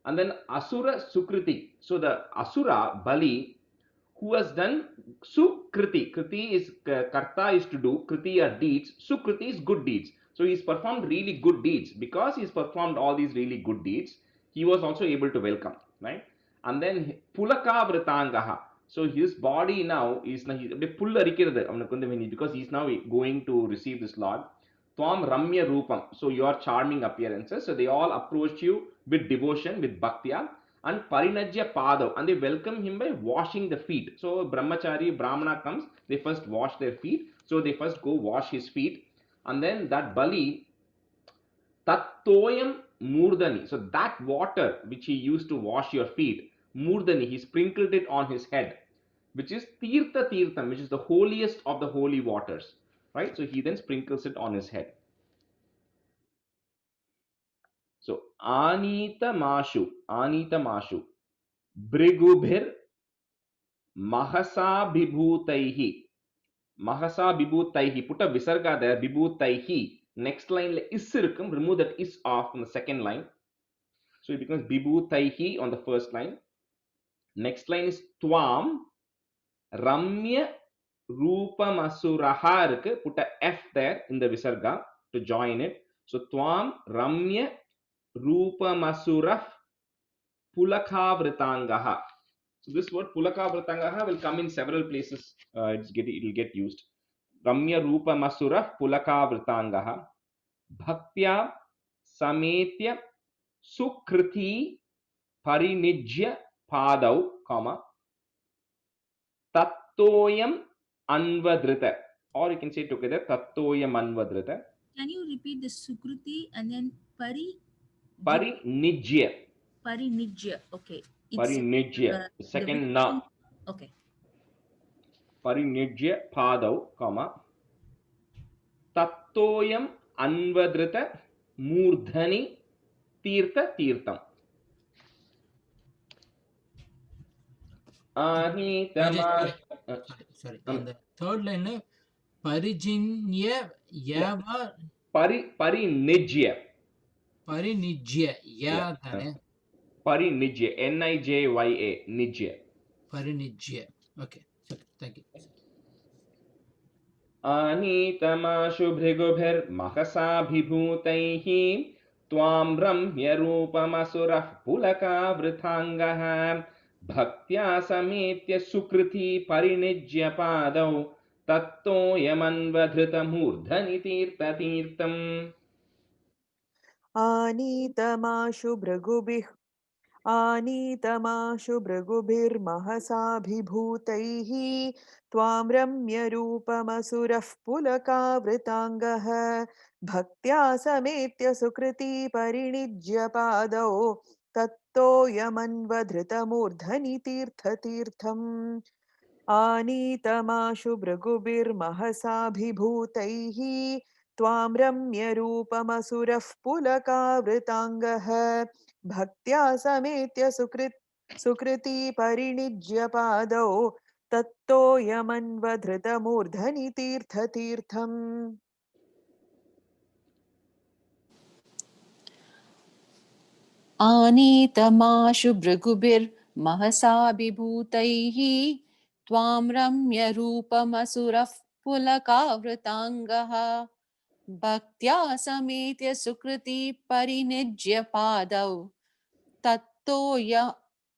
S1: And then Asura Sukriti. So the Asura Bali, who has done Sukriti. Kriti is Karta is to do, Kriti are deeds, Sukriti is good deeds. So he's performed really good deeds. Because he's performed all these really good deeds, he was also able to welcome, right? And then Pulaka Vritangaha. So his body now is because he's now going to receive this Lord. Tvam Ramya Rupam. So your charming appearances. So they all approach you with devotion, with bhaktya, and Parinajya Padav. And they welcome him by washing the feet. So Brahmachari, Brahmana comes, they first wash their feet. So they first go wash his feet. And then that Bali, Tattoyam Murdani. So that water which he used to wash your feet, Murdani, he sprinkled it on his head, which is Tirtha Tirtham, which is the holiest of the holy waters, right? So he then sprinkles it on his head. So Anita Mashu, Bhrigubhir Mahasa Bibhutaihi. Mahasa Bibhutaihi, put a visarga there, Bibhutaihi. Next line is irukum, remove that is off from the second line. So it becomes Bibhutaihi on the first line. Next line is Tvam Ramya Rupamasuraha irukku, put a F there in the visarga to join it. So Tvam Ramya Rupamasura Pulakavritangaha. So this word Pulaka Vritangaha will come in several places. It will get used. Ramya Rupa Masura Pulaka Vritangaha Bhaktya Sametya Sukriti Parinijya Padau, comma Tattoyam Anvadrita, or you can say together Tattoyam Anvadrita.
S9: Can you repeat the Sukruti and then
S1: Parinijya.
S9: Parinijya. Okay.
S1: Parinijya. Second na.
S9: Okay.
S1: Parinijya Padau, comma Tattoyam Anvadrita Murdhani Tirtha Tirtham.
S10: Sorry. On the third line, Parijinya Yava.
S1: Parinijya.
S10: Parinijya. Ya thane.
S1: Parinijya. Nijya. Nijya.
S10: Parinijya. Okay. Thank you.
S1: आनीतमाशु भृगुभिर्महसाभिभूतैः त्वां रम्य रूपमसुरः पुलकावृताङ्गः भक्त्या समेत्य सुकृती परिनिज्य पादौ तत्तोयमन्वधृतमूर्धनि तीर्थतीर्थम्
S7: आनीतमाशु भृगुभिर्महसाभिभूतैः त्वां रम्यरूपमसुरः पुलकावृताङ्गः भक्त्या समेत्य सुकृती परिणिज्य पादौ तत्तोयमन्वधृतमूर्धनि तीर्थतीर्थम् आनीतमाशु भृगुभिर्महसाभिभूतैः त्वां रम्यरूपमसुरः पुलकावृताङ्गः भक्त्या समेत्य सुकृती परिणिज्य पादौ तत्तोयमन्वधृतमूर्धनि तीर्थतीर्थम्
S8: आनीतमाशु भृगुभिर्महसाभिभूतैः त्वां रम्यरूपमसुरः पुलकावृताङ्गः भक्त्या समेत्य सुकृती परिनिज्य पादौ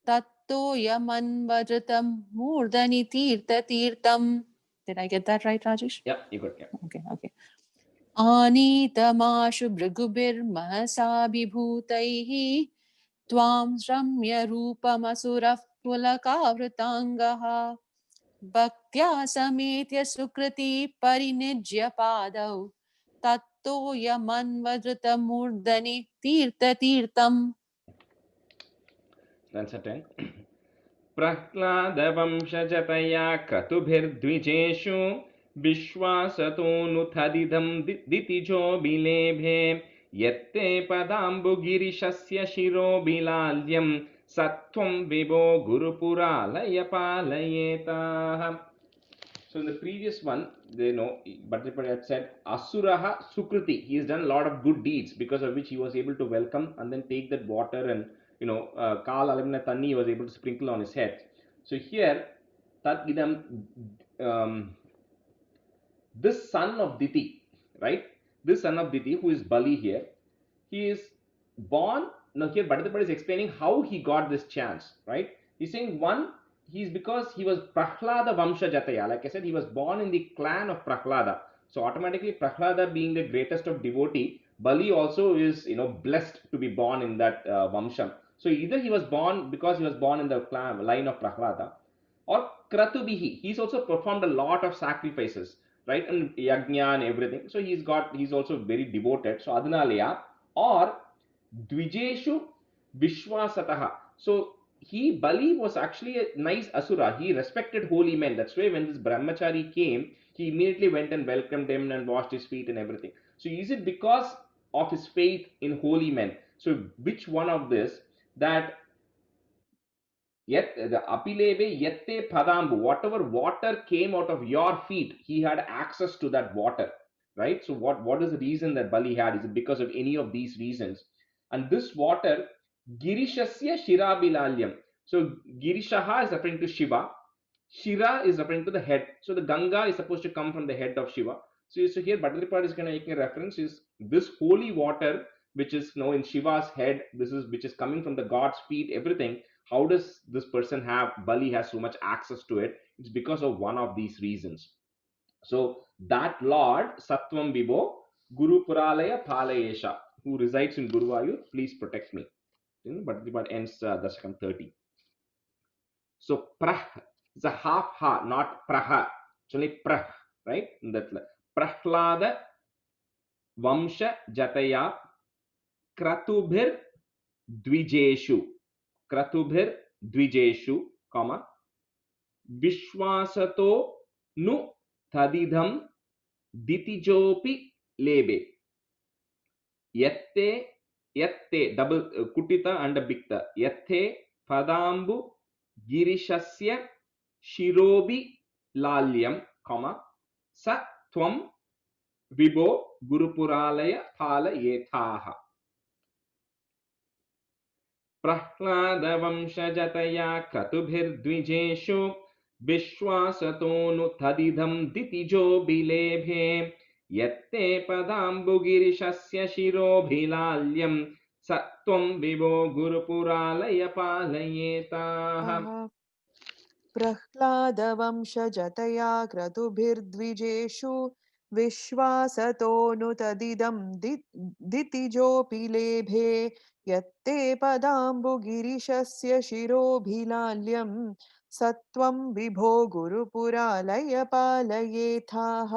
S8: तत्तोयमन्वधृतं मूर्धनि तीर्थतीर्थम्. Did I get that right, Rajesh?
S1: Yeah, you got it.
S8: Okay. आनीतमाशु भृगुभिर्महसाभिभूतैः त्वां रम्यरूपमसुरः पुलकावृताङ्गः भक्त्या समेत्य सुकृती परिनिज्य पादौ तत्तोयमन्वधृतमूर्धनि तीर्थतीर्थम्.
S1: That's a 10. प्रह्लादवंशजतया क्रतुभिर्द्विजेषु विश्वासतोऽनुथदिदं दितिजो बिलेभे यत्ते पदाम्बुगिरिशस्य शिरोबिलाल्यं सत्वं विभो गुरुपुरालय पालयेताः. So in the previous one, they know, Bhattacharya had said, Asuraha Sukriti. He has done a lot of good deeds because of which he was able to welcome and then take that water and, Kal Alamna Tanni he was able to sprinkle on his head. So here, this son of Diti, right? This son of Diti, who is Bali here, he is born. Now here Bhattacharya is explaining how he got this chance, right? He's saying he's because he was Prahlada Vamsha Jataya. Like I said, he was born in the clan of Prahlada. So automatically Prahlada being the greatest of devotee, Bali also is, blessed to be born in that Vamsham. So either he was born because he was born in the line of Prahlada, or Kratubihi. He's also performed a lot of sacrifices, right? And Yajna and everything. So he's also very devoted. So Adnalaya, or Dvijeshu Vishwasataha. So Bali was actually a nice asura. He respected holy men. That's why when this brahmachari came, he immediately went and welcomed him and washed his feet and everything. So is it because of his faith in holy men? So which one of this, that yet the apilebe yette padambu, whatever water came out of your feet, he had access to that water, right? So what is the reason that Bali had? Is it because of any of these reasons? And this water, Girishasya Shirabilalyam. So Girishaha is referring to Shiva. Shira is referring to the head. So the Ganga is supposed to come from the head of Shiva. So here Bhattacharya is going to make a reference is this holy water which is in Shiva's head, which is coming from the god's feet, everything. how does this person have, Bali has so much access to it? It's because of one of these reasons. So that Lord, Sattvam Vibho, Guru Puralaya Palayesha, who resides in Guruvayur, please protect me. But ends Dashakam 30. So Prah is a half ha, not Praha. It's only Prah, right? Prahlada Vamsha Jataya Kratubhir Dvijeshu. Kratubhir Dvijeshu, comma, Vishwasato Nu Tadidham Ditijopi Lebe. Yatte, yatte, double kutita and a bikta. Yatte Padambu Girishasya Shirobi Lalyam, comma, Sa Tvam Vibho Gurupuralaya Phala Yethaha. Prahlada Vamshajataya Kratubhir Dvijeshu Vishwasatonu Tadidham Ditijo Bilebhe Yatte Padambugirishasya Shirobhilalyam Sattvam Vibho Gurupuralaya Palayetaha.
S7: प्रह्लादवंशजतया क्रतुभिर्द्विजेषु विश्वासतोऽनुतदिदं दितिजोऽपि लेभे यत्ते पदाम्बुगिरिशस्य शिरोभिलाल्यं सत्वं विभो गुरुपुरालय पालयेथाः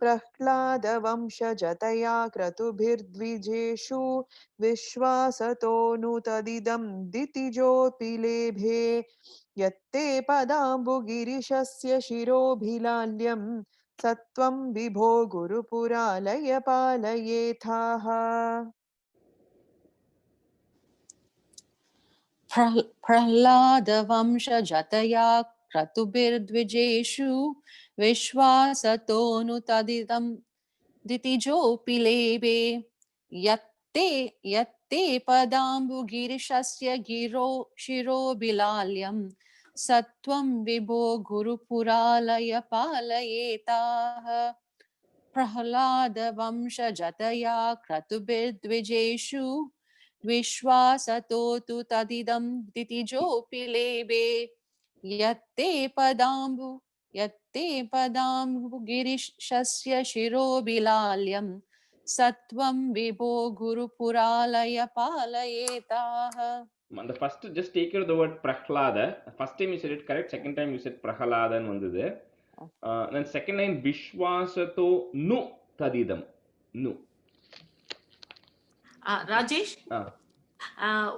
S7: प्रह्लादवंशजतया क्रतुभिर्द्विजेषु विश्वासतोऽनुतदिदं दितिजोऽपि लेभे यत्ते पदाम्बुगिरिशस्य शिरोभिलाल्यं सत्वं विभो गुरुपुरालय पालयेथाः
S8: प्रह्लादवंशजतया क्रतुभिर्द्विजेषु विश्वासतोऽनुतदितं दितिजोऽपि लेभे यत्ते पदाम्बुगिरिशस्य शिरोबिलाल्यं सत्वं विभो गुरुपुरालय पालयेताः प्रह्लादवंशजतया क्रतुभिर्द्विजेषु विश्वासतो तु तदिदं दितिजोऽपि लेभे यत्ते पदाम्बुगिरिशस्य शिरोबिलाल्यं सत्वं विभो गुरुपुरालय पालयेताः.
S1: The first, just take care of the word Prahlada. First time you said it correct, second time you said Prahlada and vandhudu. Then second line Vishwasato Nu Tadidam. Nu.
S11: Rajesh,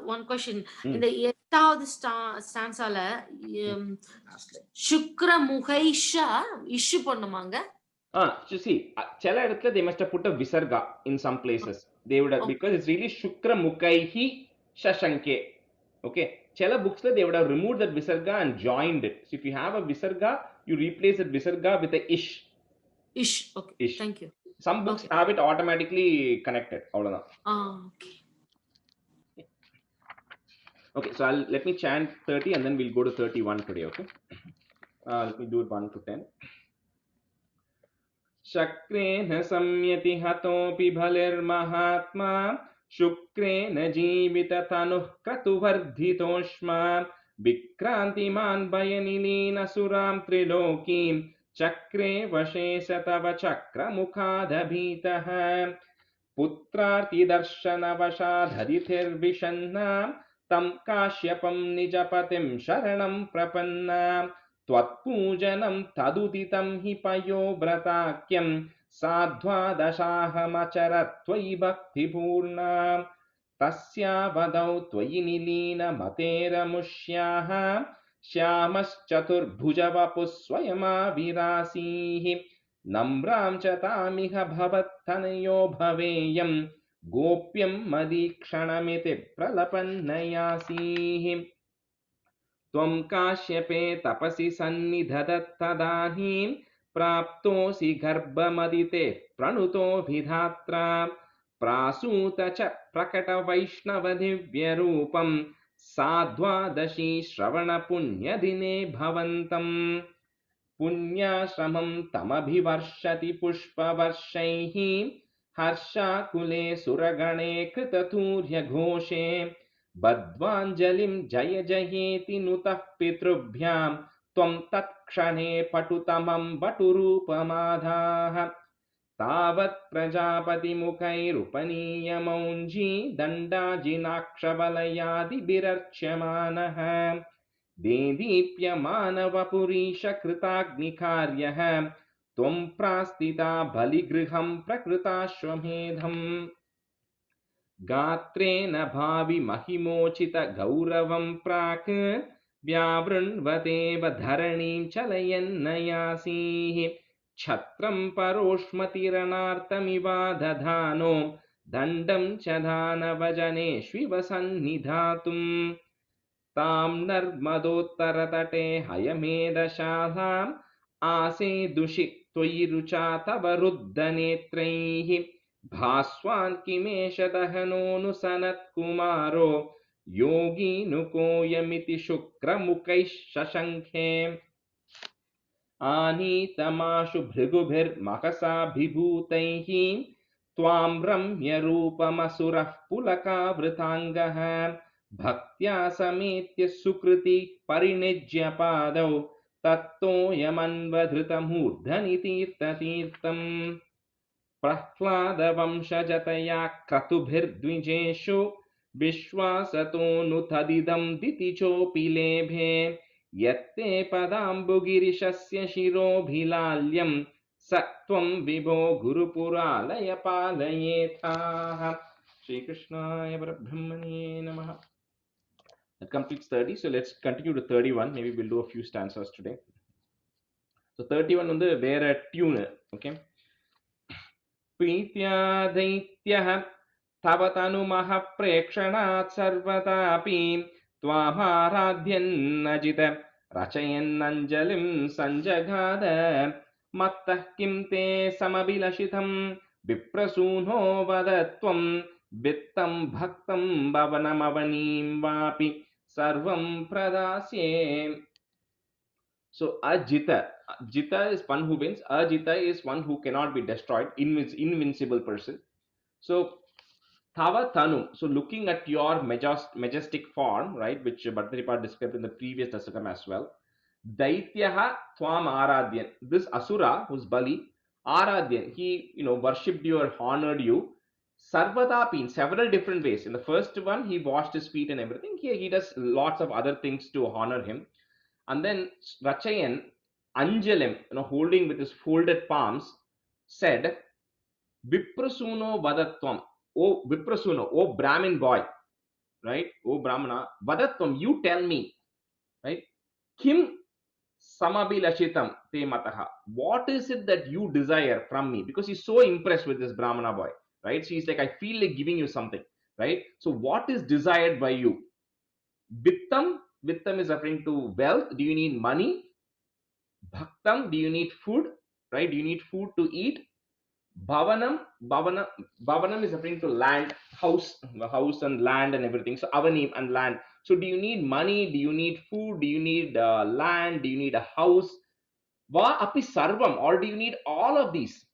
S11: one question. In the 8th stanza, Shukra Muhaisha issue pannumanga.
S1: So see, Chala they must have put a Visarga in some places. They would have, because it's really Shukra Mukaihi Shashanke. Okay, Chala books they would have removed that Visarga and joined it. So if you have a Visarga, you replace that Visarga with a Ish.
S11: Ish, okay. Ish. Thank you.
S1: Some books have it automatically connected.
S11: Okay.
S1: Okay, so let me chant 30 and then we'll go to 31 today, okay? Let me do it 1 to 10. Shakrena samyati hatopi bhalir mahatma Shukrena jivita tanuh kratuvardhitoshma Vikrantiman bayanilina suram trilokim Chakre vashe satava chakra mukhadabhitaha Putrarti darshana vashadharitir vishanna Tam kashyapam nijapatim sharanam prapanna Tvatpujanam taduditam hi payo bratakyam Sadhvadashahamacharat tvayi bhakti purna Tasya vadau tvayi nilina matera mushyaha Shyamaschatur bhujavapus swayama virasihi Namram chatamiha bhavatanayo bhaveyam Gopyam madikshanamithe pralapannayasihi Tvam kasyape tapasi sannidhadattadanim Praptosi garbhamadite pranuto vidhatra Prasuta cha prakata vaishnava divya rupam Sadhvadashi shravana punya dine bhavantam Punyashramam tamabhivarshati pushpavarshaihi Harsha kule suragane kritaturya ghoshe बद्ध्वाञ्जलिं जय जयेति नुतः पितृभ्यां त्वं तत्क्षणे पटुतमं बटुरूपमाधाः तावत् प्रजापतिमुखैरुपनीयमौञ्जी दण्डाजिनाक्षबलयादिभिरर्च्यमानः देदीप्यमानवपुरीशकृताग्निकार्यः त्वं प्रास्थिता बलिगृहं प्रकृताश्वमेधम् गात्रेण भावि महिमोचितगौरवं प्राक् व्यावृण्वतेव धरणीं चलयन्नयासीः छत्रं परोष्मतिरणार्तमिवा दधानो दण्डं च दानवजनेष्विव सन्निधातुम् तां नर्मदोत्तरतटे हयमेधशालाम् आसेदुषि त्वयि रुचा तव रुद्धनेत्रैः भास्वान् किमेष दहनोऽनुसनत्कुमारो योगीनुकोऽयमिति शुक्रमुखैः शशङ्खे आनीतमाशु भृगुभिर्महसाभिभूतैः त्वां रम्यरूपमसुरः पुलकावृताङ्गः भक्त्या समेत्य सुकृति परिनिज्य पादौ तत्तोऽयमन्वधृतमूर्धनि तीर्थतीर्थम् प्रह्लादवंशजतया क्रतुभिर्द्विजेषु विश्वासतोऽनुतदिदं दितिचोऽपि लेभे यत्ते पदाम्बुगिरिशस्य शिरोभिलाल्यं स त्वं विभो गुरुपुरालय पालयेथाः श्रीकृष्णाय परब्रह्मणे नमः. That completes 30. So let's continue to 31. Maybe we'll do a few stanzas today. So 31 on the vera tune. Okay. प्रीत्या दैत्यः तव तनुमः प्रेक्षणात् सर्वदापि त्वामाराध्यन्नजित रचयन्नञ्जलिं सञ्जगाद मत्तः किं ते समभिलषितं विप्रसूनो वद त्वं वित्तं भक्तं भवनमवनीं वापि सर्वं प्रदास्ये. So Ajita, Jita is one who wins. Ajita is one who cannot be destroyed, invincible person. So Tava Tanu, so looking at your majestic form, right, which Bhattacharya described in the previous dasakam as well. Daityaha Twam Aradhyan. This Asura, who's Bali, Aradhyan, he worshipped you or honored you. Sarvadapi in several different ways. In the first one, he washed his feet and everything. Here he does lots of other things to honor him. And then Rachayan, Anjalim, holding with his folded palms, said, Viprasuno Vadatvam. Oh Viprasuno, oh Brahmin boy, right? Oh Brahmana, Vadatvam, you tell me, right? Kim Samabilashitam te mataha. What is it that you desire from me? Because he's so impressed with this Brahmana boy, right? So he's like, I feel like giving you something, right? So what is desired by you? Vittam. Vittam is referring to wealth. Do you need money? Bhaktam, do you need food? Right? Do you need food to eat? Bhavanam is referring to land, house and land and everything. So avanim and land. So do you need money? Do you need food? Do you need land? Do you need a house? Va api sarvam, or do you need all of these?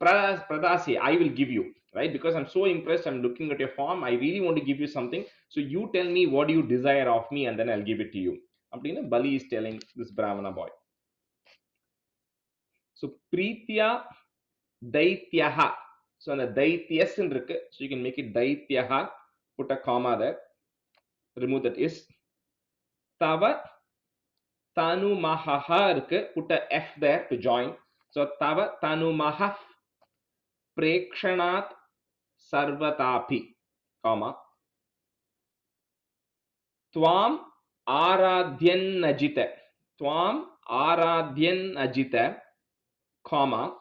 S1: Pradasi, I will give you, right? Because I'm so impressed, I'm looking at your form, I really want to give you something. So you tell me what do you desire of me, and then I'll give it to you. Bali is telling this Brahmana boy. So Pritya Daityaha. So on the Daityas in so you can make it Daityaha, put a comma there, remove that is. Tava Tanu Mahaha, put a F there to join. So Tava Tanu Mahah Prekshanat Sarvatapi, comma. Tvam Aradhyan Ajita. Tvam Aradhyan Ajita, comma.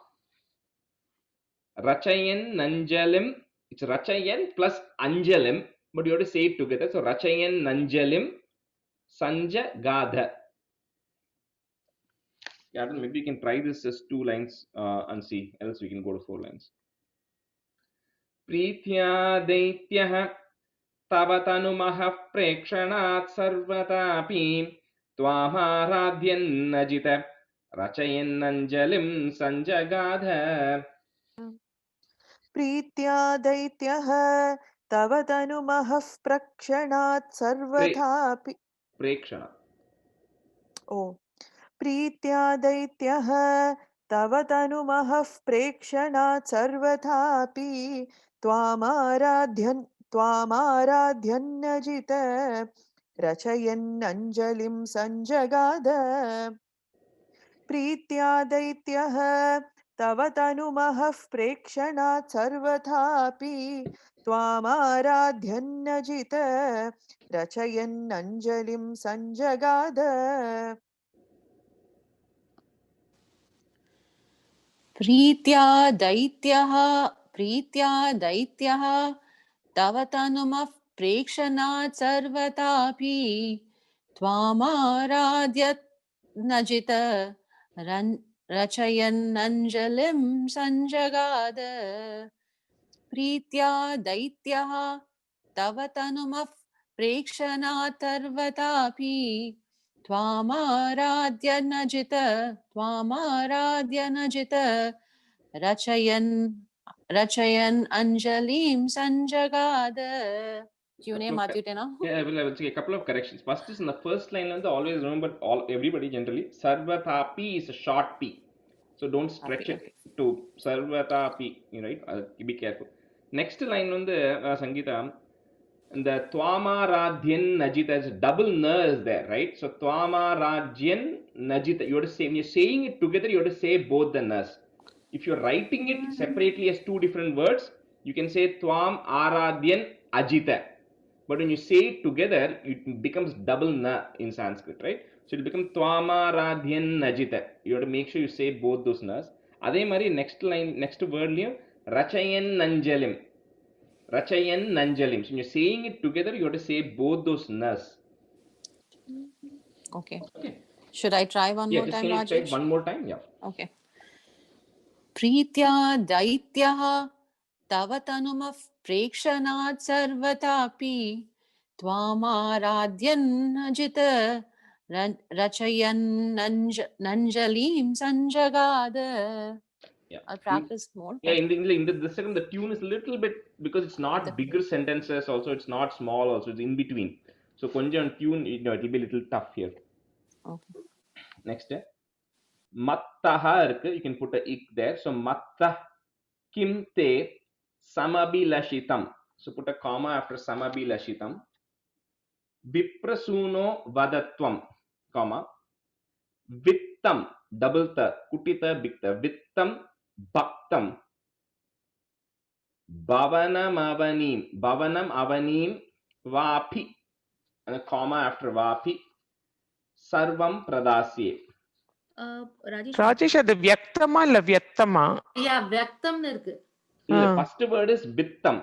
S1: Rachayan Nanjalim. It's Rachayan plus Anjalim, but you have to say it together. So Rachayan Nanjalim Sanja Gadha. Yeah, maybe we can try this as 2 lines and see, else we can go to 4 lines. Pritya Daityah Tavatanumah Prekshanat Sarvatapi Twamaradhyan Najita Rachayan Nanjalim Sanjagadha.
S7: प्रीत्या दैत्यः तव तनुमहः प्रक्षणात् सर्वथापि
S1: प्रेक्षण
S7: ओ प्रीत्या दैत्यः तव तनुमहः प्रेक्षणात् सर्वथापि त्वामाराध्यन्नजित रचयन्नञ्जलिं सञ्जगाद प्रीत्या दैत्यः तव तनुमहः प्रेक्षणात् सर्वथापि त्वामाराध्यन्नजित रचयन्नञ्जलिं सञ्जगाद
S8: प्रीत्या दैत्यः तव तनुमः प्रेक्षणात् सर्वतापि त्वामाराध्य नजित रचयन्नञ्जलिं सञ्जगाद प्रीत्या दैत्यः तव तनुमः प्रेक्षणात् सर्वतापि त्वामाराध्य नजित रचयन् अंजलिं संजगाद. You name Matute now?
S1: Yeah, I will say a couple of corrections. First is in the first line, always remember everybody generally, Sarvatapi is a short P. So don't stretch it to Sarvatapi, right? Be careful. Next line on the Sangeeta, the Twamaradhyan Najita is double N is there, right? So Twamaradhyan Najita, you have to say, when you're saying it together, you have to say both the Nas. If you're writing it separately as two different words, you can say Twam Aradhyan Ajita. But when you say it together, it becomes double Na in Sanskrit, right? So it becomes Twamaradhyan Najita. You have to make sure you say both those Nas. Adhe mari next line, next word, Rachayan Nanjalim. Rachayan Nanjalim. So when you're saying it together, you have to say both those Nas.
S8: Okay. Should I try one more time, Rajesh?
S1: Try one more time, yeah.
S8: Okay. Preetya Daityah तव तनुमः प्रेक्षणात् सर्वतापि त्वामाराध्यन्नजित रचयन्नञ्जलिं सञ्जगाद. I'll practice more.
S1: Yeah, in the second, the tune is a little bit, because it's not bigger sentences also, it's not small also, it's in between. So konjam tune, it will be a little tough here.
S8: Okay.
S1: Next, mattaha, you can put a ik there. So mattah kim te samabhilashitam. So put a comma after samabhilashitam. Viprasuno vadatvam, comma. Vittam, double ta, kutita bikta. Vittam bhaktam. Bhavanam avanim vapi. And a comma after vapi. Sarvam pradasye.
S2: Rajesh, அது வியக்தமா இல்ல வியக்தமா?
S11: Yeah, வியக்தம்னு இருக்கு.
S1: The first word is vittam.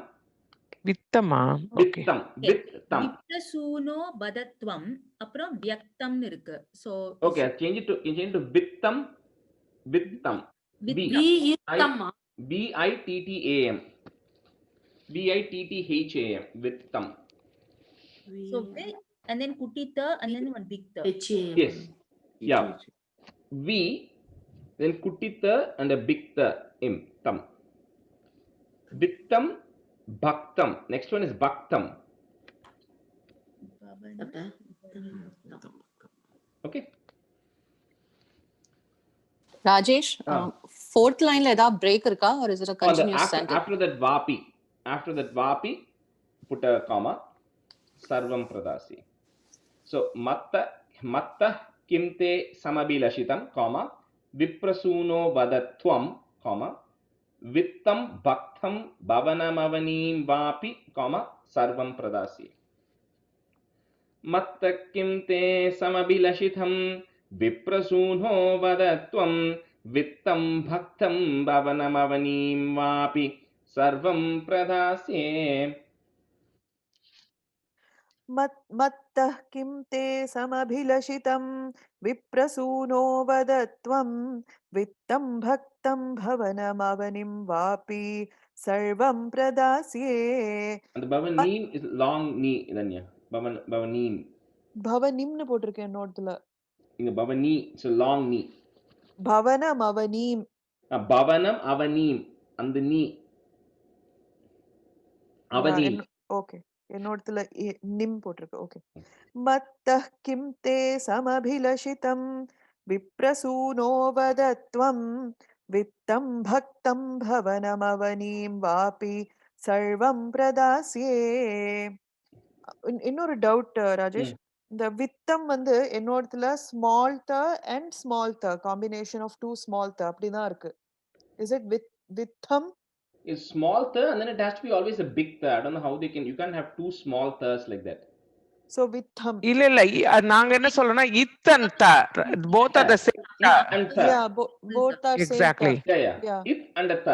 S2: வித்தமா?
S1: Vittam. Vittam.
S9: விப்ரசூனோ பதத்வம் அப்புறம் வியக்தம்னு இருக்கு. So
S1: okay, change it to vittam. Vittam.
S11: வித்தம்மா.
S1: VITTAM. VITTHAM. Vittam.
S9: So and then kutita and then one vikta.
S1: Yes. Yeah. V, then kutita and a bikta im tam. Vittam, bhaktam. Next one is bhaktam. Okay.
S8: Rajesh, fourth line la edha break irka or is it a continuous sentence?
S1: After that vapi, put a comma. Sarvam pradasi. So matta kimte samabhilashitam, comma, viprasuno vadatvam, comma, vittam bhaktam bhavanamavanim vapi, comma, sarvam pradasi. Matta kimte samabhilashitam viprasuno vadatvam vittam bhaktam bhavanamavanim vapi sarvam pradasye.
S7: मत्तः किं ते समभिलषितं विप्रसूनो वदत्वं वित्तं भक्तं भवनमवनिं वापि सर्वं प्रदास्ये.
S1: And the Bhavanim is long knee, Danya. Bhavanim.
S7: भवनिम्னு போட்டிருக்கேன் நோட்ல.
S1: In the Bhavani, it's a long knee.
S7: भवनम अवनीम.
S1: Bhavanam avanim. And the knee. Avanim.
S7: Okay. என்னோடதுல நிம் போட்டிருக்கு. ஓகே. மத்தः கிம் தே சமபிலஷிதம் விப்ரசூனோ வதத்வம் வித்தம் பக்தம் பவனமவனீம் வாபி சர்வம் பிரதாஸ்யே. இன்னொரு டவுட் ராஜேஷ். இந்த வித்தம் வந்து என்னோடதுல small th and small th combination of two small th அப்படிதான் இருக்கு. இஸ் இட் வித்தம்?
S1: Is small th and then it has to be always a big th. I don't know how they can, you can't have two small ths like that.
S7: So வித்தம்.
S2: இல்ல நாங்க என்ன சொல்லணும்னா இத் and the both are the same.
S1: It and th.
S7: Yeah, both are
S2: Exactly.
S7: same.
S1: Yeah. It and the th.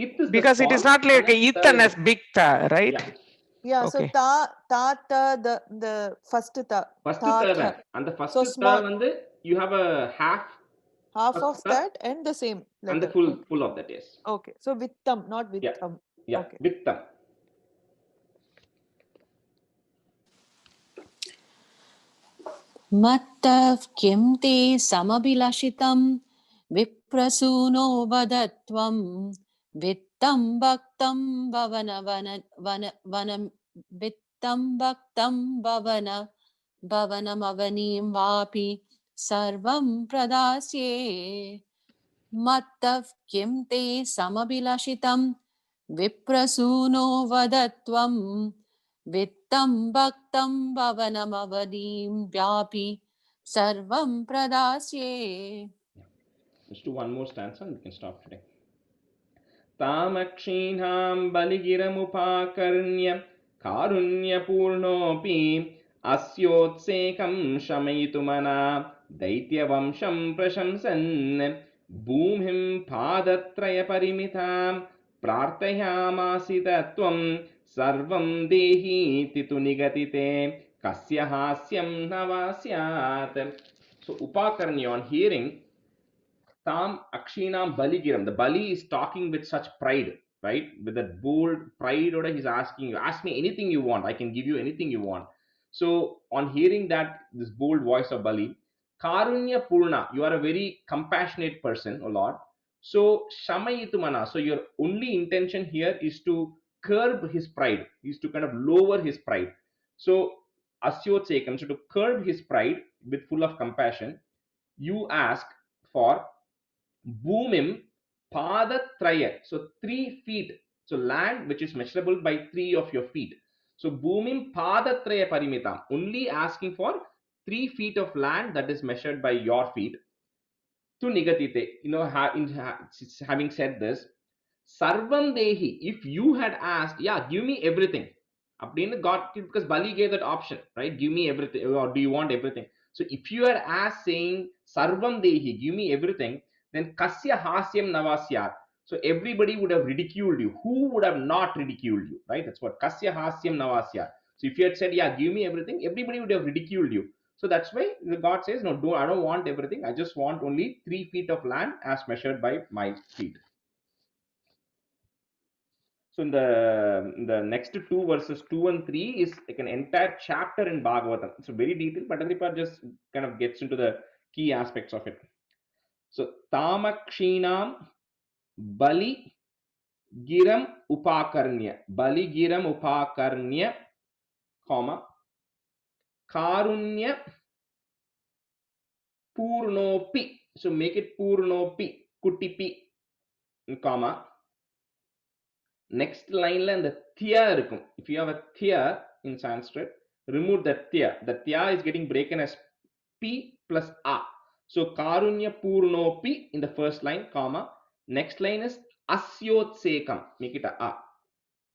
S1: It is
S2: Because
S1: the
S2: it is
S1: small,
S2: not like
S1: and
S2: it
S1: th
S2: and
S1: is
S2: as big th, right?
S7: Yeah, so
S2: Okay.
S7: the first ta.
S1: first
S7: Ta,
S1: th
S7: tha.
S1: and the first
S7: So
S1: th
S7: small.
S1: வந்து you have a half
S7: Half
S1: of
S7: of
S1: th
S7: that and the same letter.
S1: and the full of that, yes.
S7: Okay, so vittam, not vitham.
S1: Yeah,
S7: Okay.
S1: vittam.
S8: मत्तः किं ते समभिलषितं विप्रसूनो वदत्वं वित्तं भक्तं वनं वित्तं भक्तं भवनमवनीं वापि सर्वं प्रदास्ये मत्तः किं ते समभिलषितं विप्रसूनो वदत्वं वित्तं भक्तं भवनमवनीं व्यापि सर्वं प्रदास्ये.
S1: Let's do one more stanza and we can stop today. तामक्षीणां बलिगिरमुपाकर्ण्य कारुण्यपूर्णोऽपि अस्योत्सेकं शमयितुमना दैत्यवंशं प्रशंसन् भूमिं पादत्रयपरिमितां प्रार्थयामासित त्वं सर्वं देहीति तु निगतिते कस्य हास्यं न वा स्यात्. So Upakarnya, on hearing Tam Akshinam Baligiram, the Bali is talking with such pride, right? With that bold pride, or he's asking you, ask me anything you want, I can give you anything you want. So on hearing that, this bold voice of Bali, Karunya Purna, you are a very compassionate person, O Lord. So Shamayitumana, so your only intention here is to curb his pride, is to kind of lower his pride. So Asyotsekam, so to curb his pride with full of compassion, you ask for Bhumim Padatraya. So 3 feet. So land which is measurable by 3 of your feet. So Bhumim Padatraya Parimitam. Only asking for 3 feet of land that is measured by your feet. To Nigatite. You know, having said this, Sarvam Dehi, if you had asked, yeah, give me everything. God, because Bali gave that option, right? Give me everything, or do you want everything? So if you had asked saying Sarvam Dehi, give me everything, then Kasya Hasyam Navasyat. So everybody would have ridiculed you. Who would have not ridiculed you, right? That's what Kasya Hasyam Navasyat. So if you had said, yeah, give me everything, everybody would have ridiculed you. So that's why God says, no, I don't want everything. I just want only 3 feet of land as measured by my feet. So in the next 2 verses 2 and 3 is like an entire chapter in Bhagavatam. It's very detailed, but Adripa just kind of gets into the key aspects of it. So Tamakshinam Bali Giram Upakarnya. Bali Giram Upakarnya, comma, Karunya Purnopi. So make it Purnopi, Kutipi, comma. Next line la the thya irukum. If you have a thya in Sanskrit, remove the thya. The thya is getting broken as p plus a. So karunya purnopi in the first line, comma. Next line is asyotsekam. Make it a.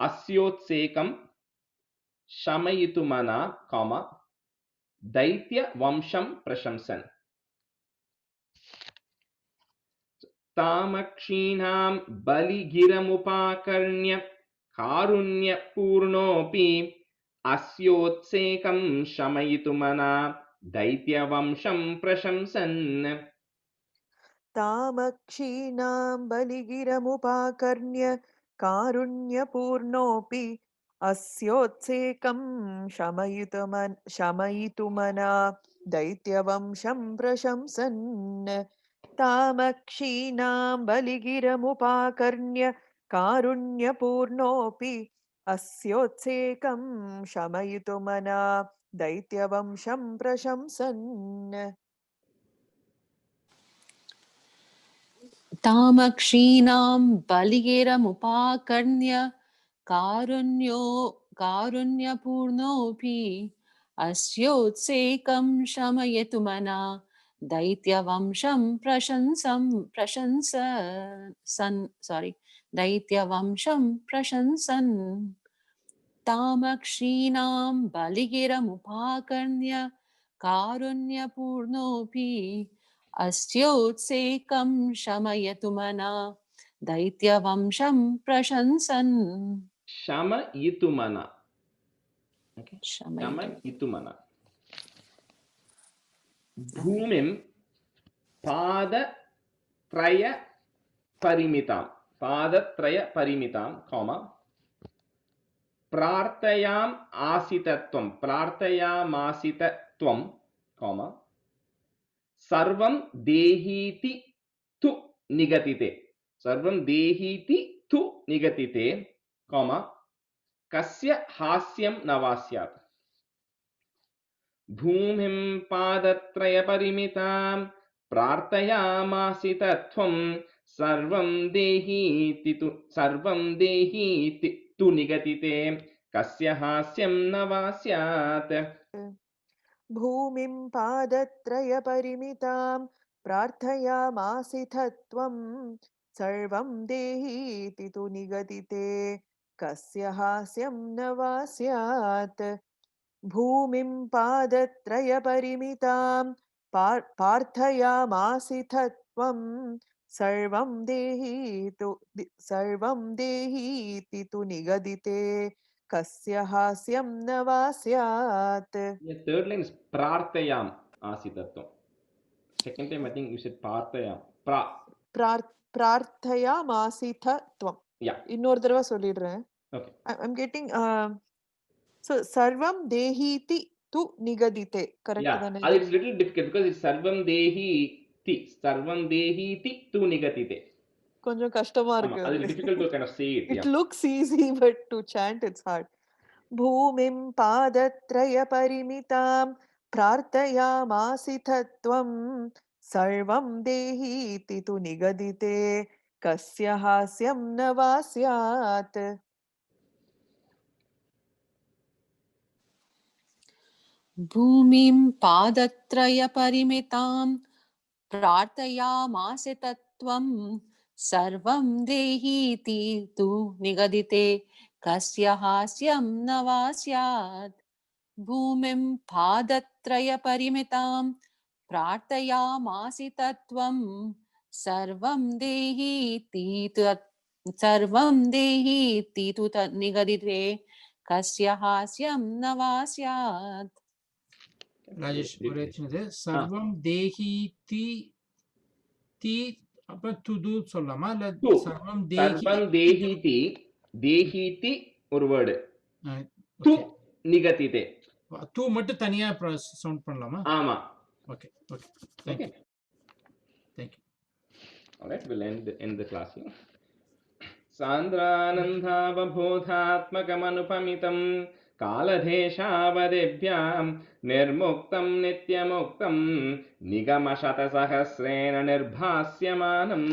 S1: Asyotsekam shamayitumana, comma. Daitya vamsham prashamsan. Tamakshīnām baligiramupakarnya karunya purnopi asyotsekam shamayitumana daitya-vamsham prashamsan.
S7: Tamakshīnām baligiramupakarnya karunyapurnopi asyotsekam shamayitumana daityavamsham prashamsan. Tamakshīnām baligiramupakarnya karunyapurnopi अस्योत्सेकं शमयितुमना दैत्यवंशं प्रशंसन्
S8: तामक्षीणां बलिगिरमुपाकर्ण्य कारुण्यपूर्णोऽपि अस्योत्सेकं शमयतु मना दैत्यवंशं प्रशंसन् तामक्षीणां बलिगिरमुपाकर्ण्य कारुण्यपूर्णोऽपि अस्योत्सेकं शमयतु मना दैत्यवंशं प्रशंसन्
S1: Shamayitumana. Okay.
S8: शमयितु
S1: Shamayitumana. Bhumim Padatraya Parimitam. Padatraya Parimitam, comma. Prartayam Asitatvam, comma. Sarvam Dehiti Tu Nigatite. Sarvam Dehiti Tu Nigatite, comma. Kasya Hasyam Navasyat. Bhumim Padatraya Parimitam Prartayamasi Tattvam Sarvam Dehiti Tu Nigatite Kasya Hasyam Navasyat.
S7: भूमिं पादत्रयपरिमितां प्रार्थयामासिथत्वं सर्वं देहीति तु निगदिते कस्य हास्यं न वा स्यात् भूमिं पादत्रयपरिमितां पार्थयामासिथत्वं सर्वं देहीति तु निगदिते कस्य हास्यं न वा स्यात्.
S1: The third line is Prarthayam Asitatvam. Second time I think you said Prarthayam.
S7: Prarthayamaasithatvam.
S1: Yeah.
S7: இன்னொரு தடவை சொல்லிடுறேன்.
S1: Okay.
S7: I'm getting so sarvam dehiti tu nigadite. Correct
S1: Yeah.
S7: தானே?
S1: It's little difficult because it's Sarvam Dehiti. Sarvam Dehiti Tu Nigatite.
S7: கொஞ்சம் கஷ்டமா இருக்கு.
S1: It's difficult to kind of say it.
S7: It looks easy but to chant it's hard. भूमिं पादत्रयपरिमितां प्रार्थयामासिथत्वं सर्वं देहीति तु निगदिते कस्य हास्यं न वा स्यात्.
S8: भूमिं पादत्रयपरिमितां प्रार्थयामासि तत्त्वं सर्वं देहीति तु निगदिते कस्य हास्यं न वा स्यात् भूमिं पादत्रयपरिमितां प्रार्थयामासि तत्त्वं सर्वं देहीति तु निगदिते कस्य हास्यं न वा स्यात्.
S10: ராஜேஷ் ஒரே சின்னது சர்வம் தேஹி தி அப்ப துது சொல்லலாமா இல்ல சர்வம்
S1: தேஹிதி ஒரு வேர்டு து நிகதிதே
S10: து மட்டும் தனியா சவுண்ட் பண்ணலாமா?
S1: ஆமா.
S10: Okay okay thank you
S1: all right we'll end the class here. Sandranandhavabodhatmakamanupamitam कालधेशावदेभ्यां निर्मुक्तं नित्यमुक्तं निगमशतसहस्रेण निर्भास्यमानम्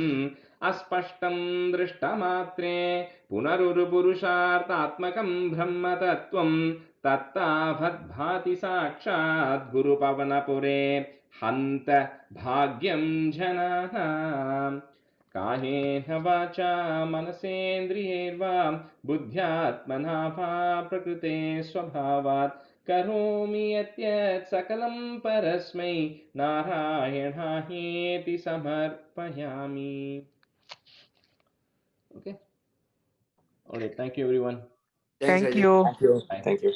S1: अस्पष्टं दृष्टमात्रे पुनरुरुपुरुषार्थात्मकं ब्रह्मतत्त्वं तत्तावद्भाति साक्षात् गुरुपवनपुरे हन्त भाग्यं जनानाम् कायेन वाचा मनसेन्द्रियैर्वा बुद्ध्यात्मना वा प्रकृते स्वभावात् करोमि यत् सकलं परस्मै नारायणायेति समर्पयामि. Okay. All right. Thank you, everyone.
S7: Thank you.
S4: Thank you.